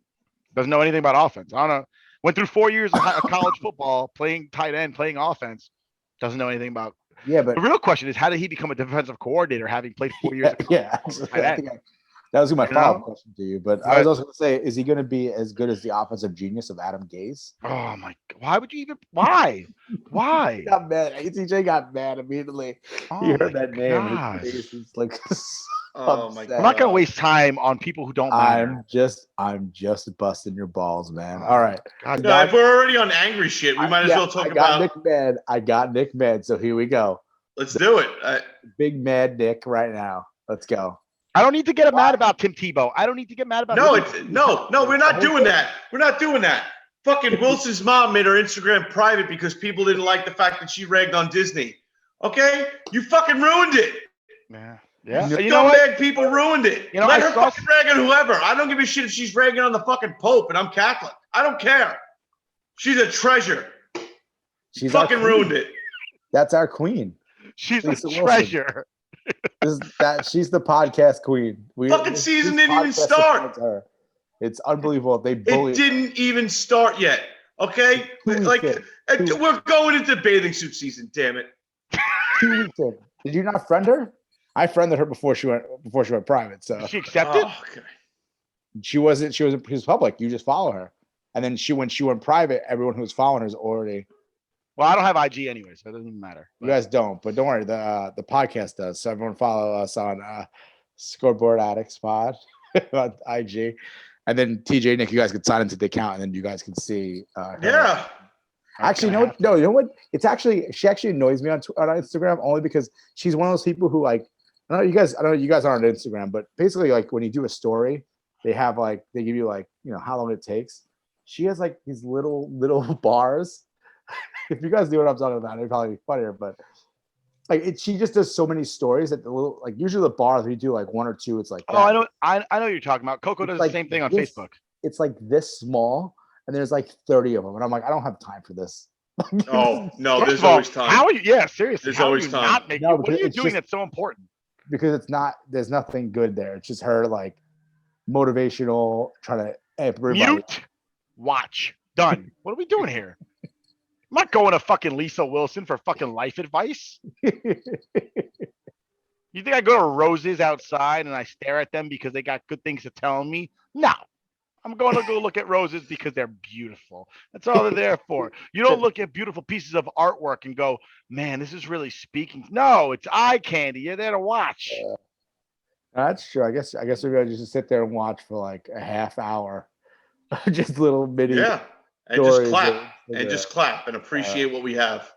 S2: Doesn't know anything about offense. I don't know. Went through 4 years of college football, playing tight end, playing offense. Doesn't know anything about.
S1: Yeah, but
S2: the real question is, how did he become a defensive coordinator, having played 4 years?
S1: Yeah, that was my follow-up question to you. But I was also going to say, is he going to be as good as the offensive genius of Adam Gase?
S2: Oh my! Why would you even? Why? Why?
S1: He got mad. ATJ got mad immediately. He heard that name. He's like.
S3: Oh my God.
S2: I'm not gonna waste time on people who don't matter.
S1: I'm just busting your balls, man. All right.
S3: If we're already on angry shit, we might as well talk about
S1: Nick mad. I got Nick mad, so here we go.
S3: Let's do it.
S1: Big mad Nick right now. Let's go.
S2: I don't need to get mad about Tim Tebow. I don't need to get mad about
S3: No, we're not doing that. We're not doing that. Fucking Wilson's mom made her Instagram private because people didn't like the fact that she ragged on Disney. Okay? You fucking ruined it.
S2: Yeah. Yeah,
S3: you know what? People ruined it. Let her fucking rag on whoever. I don't give a shit if she's ragging on the fucking Pope and I'm Catholic. I don't care. She's a treasure. She's fucking ruined it.
S1: That's our queen.
S2: She's a treasure.
S1: She's the podcast queen.
S3: Fucking season didn't even start.
S1: It's unbelievable. It
S3: didn't even start yet. Okay, like we're going into bathing suit season. Damn it.
S1: 2 weeks in. Did you not friend her? I friended her before she went private. So
S2: Did she accepted?
S3: Oh, okay.
S1: she was public. You just follow her. And then when she went private, everyone who was following her is already.
S2: Well, I don't have IG anyway, so it doesn't even matter.
S1: You guys don't, but don't worry. The podcast does. So everyone follow us on Scoreboard Addicts Pod on IG, and then TJ, Nick, you guys can sign into the account, and then you guys can see.
S3: Yeah.
S1: Actually, you know what? It's actually she actually annoys me on Instagram only because she's one of those people who like. I know you guys aren't on Instagram, but basically, like when you do a story, they give you like how long it takes. She has like these little bars. If you guys knew what I'm talking about, it'd probably be funnier. But like she just does so many stories that the little usually the bars we do like one or two. It's like
S2: I know what you're talking about. Coco does the same thing on Facebook.
S1: It's like this small, and there's like 30 of them, and I'm like, I don't have time for this.
S3: Oh no, there's always time.
S2: How are you? Yeah, seriously.
S3: There's always time.
S2: What are you doing that's so important?
S1: Because there's nothing good there. It's just her like motivational, trying to amp everybody.
S2: Mute, watch, done. What are we doing here? I'm not going to fucking Lisa Wilson for fucking life advice. You think I go to roses outside and I stare at them because they got good things to tell me? No. I'm going to go look at roses because they're beautiful. That's all they're there for. You don't look at beautiful pieces of artwork and go, man, this is really speaking. No, it's eye candy. You're there to watch.
S1: That's true. I guess we're going to just sit there and watch for like a half hour. Just little mini.
S3: Yeah. And just clap and appreciate what we have.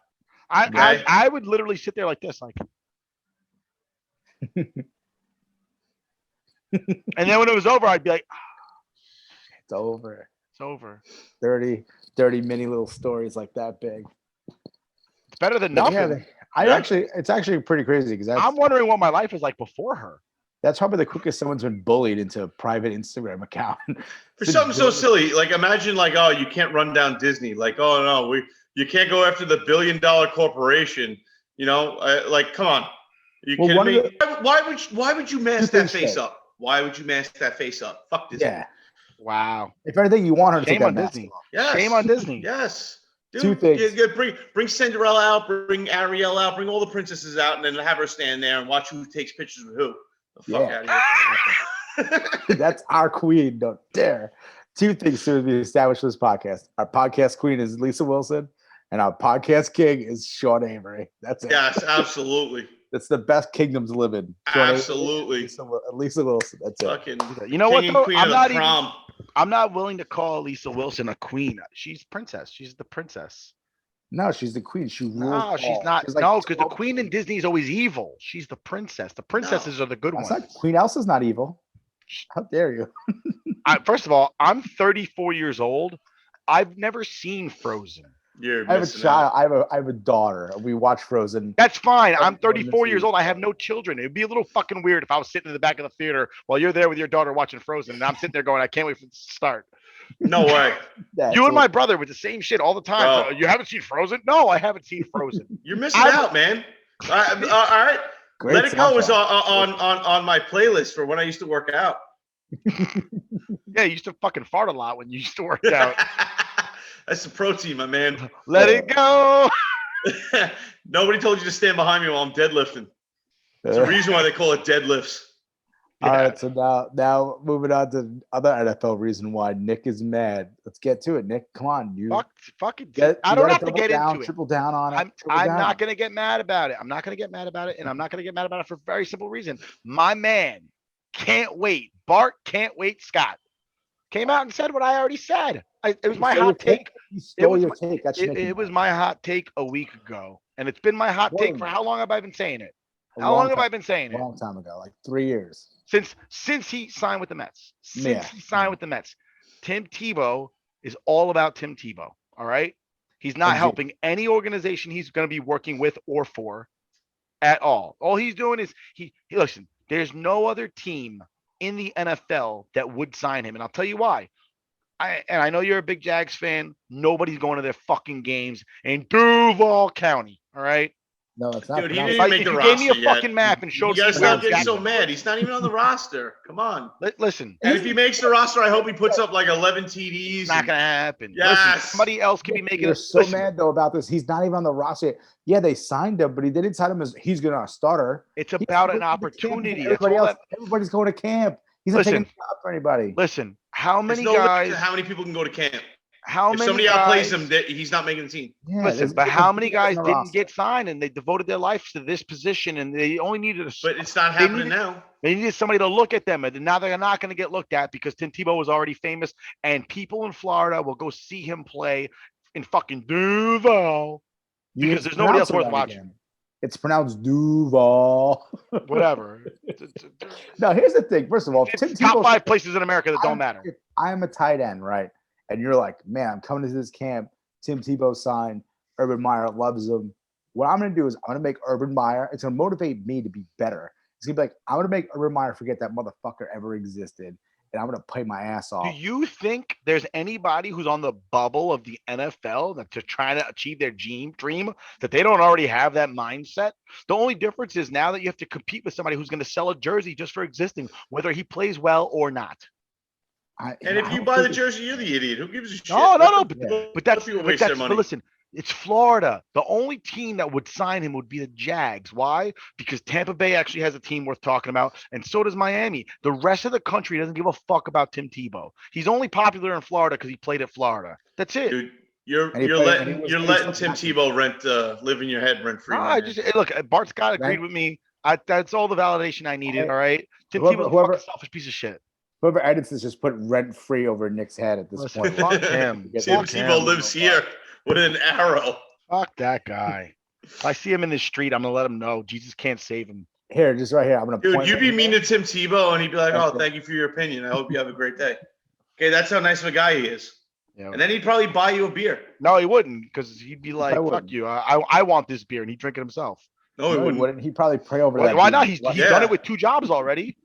S2: I would literally sit there like this, like. And then when it was over, I'd be like,
S1: it's over.
S2: It's over.
S1: 30 mini little stories like that big.
S2: It's better than nothing.
S1: It's actually pretty crazy because
S2: I'm wondering what my life was like before her.
S1: That's probably the quickest someone's been bullied into a private Instagram account.
S3: For something so silly, like imagine like, oh, you can't run down Disney. Like, oh no, you can't go after the billion-dollar corporation. Like, come on. Are you kidding me? Why would you mask that face up? Why would you mask that face up? Fuck Disney.
S1: Yeah.
S2: Wow.
S1: If anything, you want her to take that mask
S2: Disney.
S1: off.
S3: Yes.
S2: Shame on Disney.
S3: Yes. Dude,
S1: two things.
S3: Bring Cinderella out, bring Ariel out, bring all the princesses out, and then have her stand there and watch who takes pictures with who. The fuck out of here.
S1: That's our queen. Don't dare. Two things soon to be established for this podcast. Our podcast queen is Lisa Wilson, and our podcast king is Sean Avery. That's it.
S3: Yes, absolutely.
S1: That's the best kingdom to live in.
S3: Sean absolutely.
S1: Avery, Lisa Wilson. That's
S3: fucking
S1: it.
S2: You know what? Though?
S3: I'm
S2: not willing to call Lisa Wilson a queen. She's princess. She's the princess.
S1: No, she's the queen. She rules.
S2: No, she's not. She's like because the queen in Disney is always evil. She's the princess. The princesses are the good ones.
S1: Queen Elsa's not evil. How dare you?
S2: First of all, I'm 34 years old. I've never seen Frozen.
S3: I
S1: have a child. I have a daughter. We watch Frozen.
S2: That's fine. I'm 34 years old. I have no children. It'd be a little fucking weird if I was sitting in the back of the theater while you're there with your daughter watching Frozen, and I'm sitting there going, I can't wait for it to start.
S3: No way.
S2: You and my brother with the same shit all the time. So you haven't seen Frozen? No, I haven't seen Frozen.
S3: You're missing out, man. All right.
S1: Great
S3: Let It Go was on my playlist for when I used to work out.
S2: Yeah, you used to fucking fart a lot when you used to work out.
S3: That's the protein, my man.
S2: Let it go.
S3: Nobody told you to stand behind me while I'm deadlifting. There's a reason why they call it deadlifts.
S1: All right, so now moving on to other NFL reason why Nick is mad. Let's get to it, Nick. Come on,
S2: fucking.
S1: I
S2: don't have to get into it.
S1: Triple down on it.
S2: I'm not gonna get mad about it. I'm not gonna get mad about it, and I'm not gonna get mad about it for a very simple reason. My man can't wait. Bart can't wait. Scott came out and said what I already said. It was my hot take.
S1: It
S2: was my hot take a week ago, and it's been my hot take for how long have I been saying it? How long have I been saying it?
S1: A long time ago, like 3 years.
S2: Since he signed with the Mets. Tim Tebow is all about Tim Tebow. All right. He's not helping any organization he's going to be working with or for at all. All he's doing is he listen, there's no other team in the NFL that would sign him. And I'll tell you why. I know you're a big Jags fan. Nobody's going to their fucking games in Duval County. All right.
S1: No, it's not.
S3: Dude, he
S1: pronounced-
S3: didn't
S2: Like,
S3: make
S2: if
S3: the
S2: you
S3: roster
S2: gave me a
S3: yet.
S2: fucking map and
S3: You
S2: showed
S3: guys
S2: me where
S3: stop getting so
S2: Jackson-
S3: mad. He's not even on the roster. Come on.
S2: Listen,
S3: And if he makes the roster, I hope he puts up like 11 TDs.
S2: it's not
S3: and-
S2: gonna happen.
S3: Yes.
S2: Listen, somebody else could be making
S1: You're
S2: it.
S1: so
S2: Listen,
S1: mad though about this. He's not even on the roster. Yeah, they signed him, but he didn't sign him as he's gonna starter.
S2: it's
S1: He's
S2: about an
S1: going to camp with
S2: opportunity. That's
S1: Everybody
S2: all
S1: else,
S2: that.
S1: everybody's going to camp. He's not
S2: Listen.
S1: taking a job for anybody.
S2: Listen, how
S3: There's
S2: many
S3: no limit
S2: guys?
S3: to how many people can go to camp.
S2: How
S3: If
S2: many
S3: somebody
S2: guys?
S3: outplays him, he's not making the team.
S1: Yeah,
S2: Listen,
S1: there's-
S2: but
S1: there's
S2: how many
S1: guys
S2: guys
S1: on the
S2: didn't
S1: roster.
S2: get signed and they devoted their lives to this position and they only needed a
S3: But it's not
S2: They
S3: happening
S2: needed-
S3: now.
S2: They needed somebody to look at them, and now they're not going to get looked at because Tim Tebow was already famous, and people in Florida will go see him play in fucking Duval
S1: You
S2: because
S1: can
S2: there's nobody else
S1: pronounce
S2: worth
S1: it
S2: watching.
S1: again. It's pronounced Duval.
S2: Whatever.
S1: Now, here's the thing. First of all, Tim
S2: It's top
S1: Tebow,
S2: 5 places in America that don't
S1: I'm-
S2: matter.
S1: If I'm a tight end, right? And you're like, man, I'm coming to this camp. Tim Tebow signed. Urban Meyer loves him. What I'm going to do is I'm going to make Urban Meyer. It's going to motivate me to be better. It's going to be like, I'm going to make Urban Meyer forget that motherfucker ever existed. And I'm going to play my ass
S2: Do
S1: off.
S2: you think there's anybody who's on the bubble of the NFL that to try to achieve their dream that they don't already have that mindset? The only difference is now that you have to compete with somebody who's going to sell a jersey just for existing, whether he plays well or not.
S3: And if you buy the jersey, you're the idiot. Who gives a shit?
S2: No,
S3: Let
S2: no,
S3: the-
S1: Yeah.
S2: but that's
S3: people
S2: but
S3: waste their
S2: that's
S3: money.
S2: but listen, it's Florida. The only team that would sign him would be the Jags. Why? Because Tampa Bay actually has a team worth talking about, and so does Miami. The rest of the country doesn't give a fuck about Tim Tebow. He's only popular in Florida because he played at Florida. That's it.
S3: Dude, you're
S1: And he
S3: you're
S1: played- and he
S3: letting
S1: was-
S3: you're
S1: he
S3: letting
S1: was
S3: Tim
S1: fucking-
S3: Tebow live in your head rent free.
S2: No, I just look. Bart Scott agreed
S1: Right.
S2: with me. That's all the validation I needed.
S1: Hey,
S2: All right, Tim
S1: whoever-
S2: Tebow's a
S1: whoever-
S2: fucking selfish piece of shit.
S1: Whoever edits this just put rent free over Nick's head at this
S2: Listen,
S1: point.
S2: fuck him.
S1: Get
S3: Tim
S2: Fuck
S1: this-
S3: Tebow
S2: him.
S3: lives here with an arrow.
S2: Fuck that guy. If I see him in the street, I'm gonna let him know Jesus can't save him.
S1: Here, just right here. I'm going to
S3: Dude,
S1: point.
S3: you'd be mean to Tim Tebow, and he'd be like,
S1: That's
S3: "Oh,
S1: it.
S3: thank you for your opinion. I hope you have a great day." Okay, that's how nice of a guy he is.
S2: Yeah.
S3: And then he'd probably buy you a beer.
S2: No, he wouldn't, because he'd be like,
S1: wouldn't.
S2: "Fuck you! I want this beer," and he'd drink it himself.
S3: No, he
S1: No, he
S3: wouldn't.
S1: wouldn't. He'd probably pray over
S2: Why,
S1: that.
S2: why
S1: dude.
S2: not? He's
S3: Yeah.
S2: done it with 2 jobs already.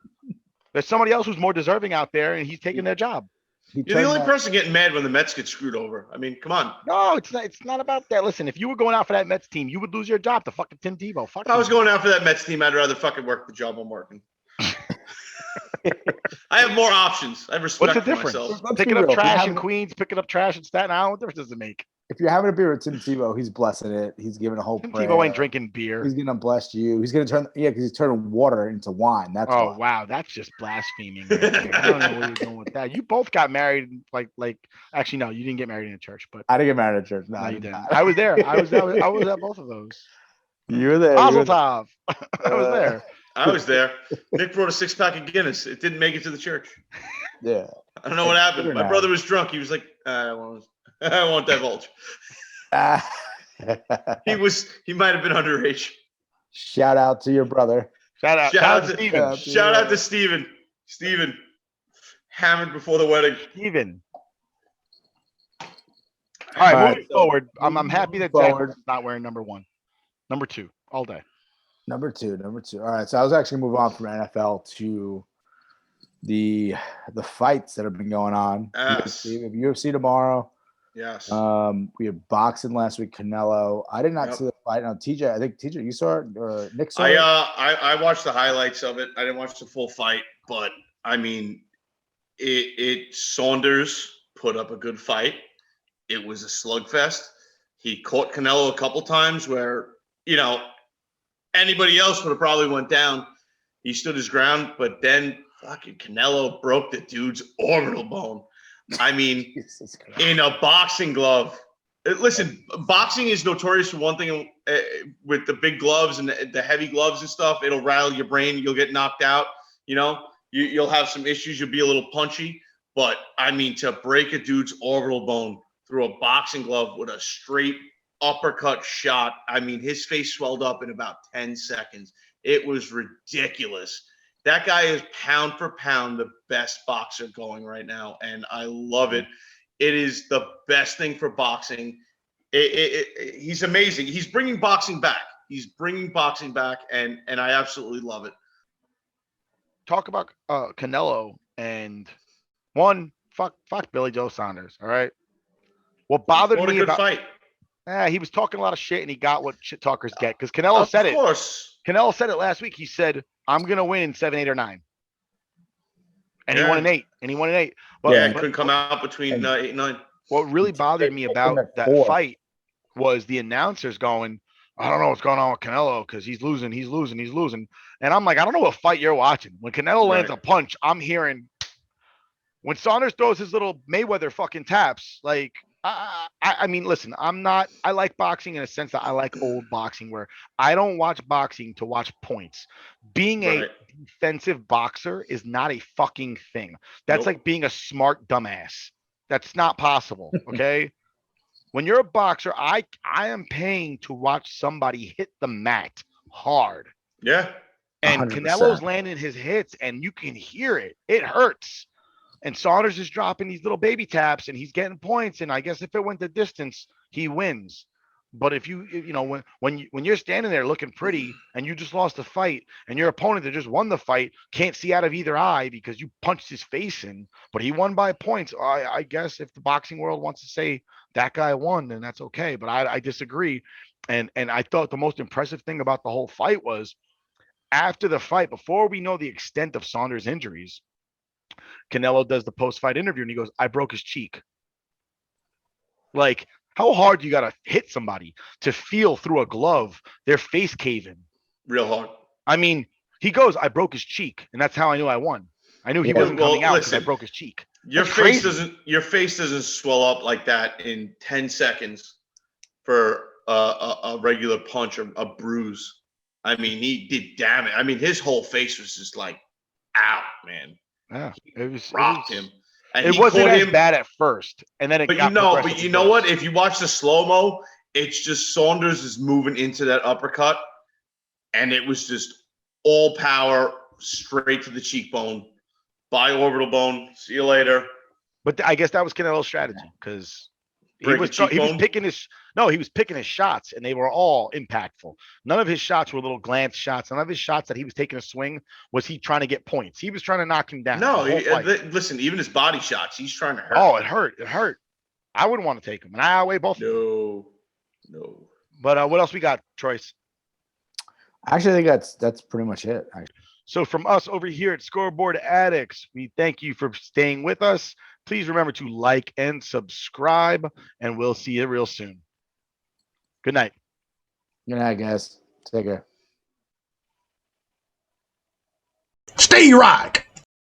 S2: There's somebody else who's more deserving out there, and he's taking their job.
S1: He
S3: You're the
S1: turned
S3: only
S1: that-
S3: person getting mad when the Mets get screwed over. I mean, come on.
S2: No, it's not. It's not about that. Listen, if you were going out for that Mets team, you would lose your job to fucking Tim Tebow. Fuck.
S3: If I was
S2: him.
S3: going out for that Mets team, I'd rather fucking work the job I'm working. I have more options. I have respect
S2: What's the
S3: for
S2: difference?
S3: myself.
S1: Let's
S2: Picking
S1: be
S2: up
S1: real. If you're
S2: trash in
S1: having-
S2: Queens, picking up trash in Staten Island. What difference does it make?
S1: If you're having a beer with Tim Tebow, he's blessing it. He's giving a whole
S2: Tim
S1: prayer.
S2: Tebow ain't drinking beer.
S1: He's gonna bless you. He's gonna turn because he's turning water into wine. That's
S2: Oh
S1: why.
S2: wow, that's just blaspheming. Right there. I don't know where you're going with that. You both got married, like actually no, you didn't get married in a church, but
S1: I didn't get married at church. No,
S2: no,
S1: I
S2: you
S1: did
S2: didn't.
S1: not.
S2: I was there. I was at both of those.
S1: You were there.
S2: Mazel tov. I was
S1: Uh,
S2: there.
S3: I was there. Nick brought a 6-pack of Guinness. It didn't make it to the church.
S1: Yeah.
S3: I don't know what happened.
S1: You're
S3: My
S1: not.
S3: brother was drunk. He was like, I won't divulge. He might have been underage.
S1: Shout out to your brother.
S2: Shout out,
S3: Shout
S2: shout
S3: out
S2: out
S3: to-
S2: to Steven.
S1: Yeah.
S3: Shout out to Steven. Steven, hammered before the wedding.
S2: Steven. All right,
S1: All right,
S2: moving
S1: so
S2: forward. I'm happy that
S1: forward.
S2: Jackson's not wearing number 1. Number 2, all day.
S1: Number two. All right. So I was actually gonna move on from NFL to the fights that have been going on.
S3: Yes.
S1: UFC, we have UFC tomorrow.
S3: Yes.
S1: We had boxing last week. Canelo. I did not
S3: Yep.
S1: see the fight. Now, TJ, I think TJ, you saw it or Nick saw it.
S3: I watched the highlights of it. I didn't watch the full fight, but I mean, it Saunders put up a good fight. It was a slugfest. He caught Canelo a couple times where, anybody else would have probably went down. He stood his ground, but then fucking Canelo broke the dude's orbital bone. I mean,
S1: Jesus Christ.
S3: in a boxing glove. Listen, boxing is notorious for one thing with the big gloves and the heavy gloves and stuff. It'll rattle your brain. You'll get knocked out. You'll have some issues. You'll be a little punchy. But I mean, to break a dude's orbital bone through a boxing glove with a straight uppercut shot, I mean, his face swelled up in about 10 seconds. It was ridiculous. That guy is pound for pound the best boxer going right now, and I love it. It is the best thing for boxing. He's amazing. He's bringing boxing back. And I absolutely love it.
S2: Talk about Canelo and one, fuck Billy Joe Saunders. All right. What bothered
S3: What a
S2: me
S3: good
S2: about
S3: fight.
S2: He was talking a lot of shit, and he got what shit talkers get. Because Canelo
S3: Of
S2: said it.
S3: course.
S2: Canelo said it last week. He said, "I'm gonna win in 7, 8, or 9." And he
S3: Yeah.
S2: won in 8. And he won in 8. But,
S3: Yeah,
S1: but-
S3: couldn't come out between 8 and 9.
S2: what really bothered me about that fight was the announcers going, "I don't know what's going on with Canelo because he's losing. And I'm like, I don't know what fight you're watching. When Canelo lands a punch, I'm hearing. When Saunders throws his little Mayweather fucking taps, like, I mean, listen, I like boxing in a sense that I like old boxing where I don't watch boxing to watch points. Being a defensive boxer is not a fucking thing. That's like being a smart dumbass. That's not possible. Okay. When you're a boxer, I am paying to watch somebody hit the mat hard.
S3: Yeah.
S2: And
S1: 100%.
S2: Canelo's landing his hits and you can hear it. It hurts. And Saunders is dropping these little baby taps and he's getting points. And I guess if it went the distance, he wins. But if you know, when you're standing there looking pretty and you just lost a fight and your opponent that just won the fight can't see out of either eye because you punched his face in, but he won by points. I guess if the boxing world wants to say that guy won, then that's okay. But I disagree. And I thought the most impressive thing about the whole fight was after the fight, before we know the extent of Saunders' injuries, Canelo does the post-fight interview and he goes, "I broke his cheek." Like, how hard you got to hit somebody to feel through a glove their face cave in?
S3: Real hard.
S2: I mean, he goes, "I broke his cheek," and that's how I knew I won. I knew he wasn't coming out because I broke his cheek.
S3: Your face doesn't swell up like that in 10 seconds for a regular punch or a bruise. I mean, he did damage. I mean, his whole face was just like, "Ow, man."
S2: Yeah, it
S3: rocked him. And
S2: it wasn't as bad at first, and then it got
S3: but you know what? If you watch the slow-mo, it's just Saunders is moving into that uppercut, and it was just all power straight to the cheekbone, biorbital bone. See you later.
S2: But I guess that was Canelo's strategy because he was picking his shots, and they were all impactful. None of his shots were little glance shots. None of his shots that he was taking a swing was he trying to get points. He was trying to knock him down.
S3: No, listen, even his body shots, he's trying to hurt.
S2: Oh, it hurt. It hurt. I wouldn't want to take him, and I outweigh both.
S3: No.
S2: But what else we got, Troyce?
S1: I actually think that's pretty much it. Actually.
S2: So from us over here at Scoreboard Addicts, we thank you for staying with us. Please remember to like and subscribe, and we'll see you real soon. Good night.
S1: Good night, guys. Take care.
S4: Stay right.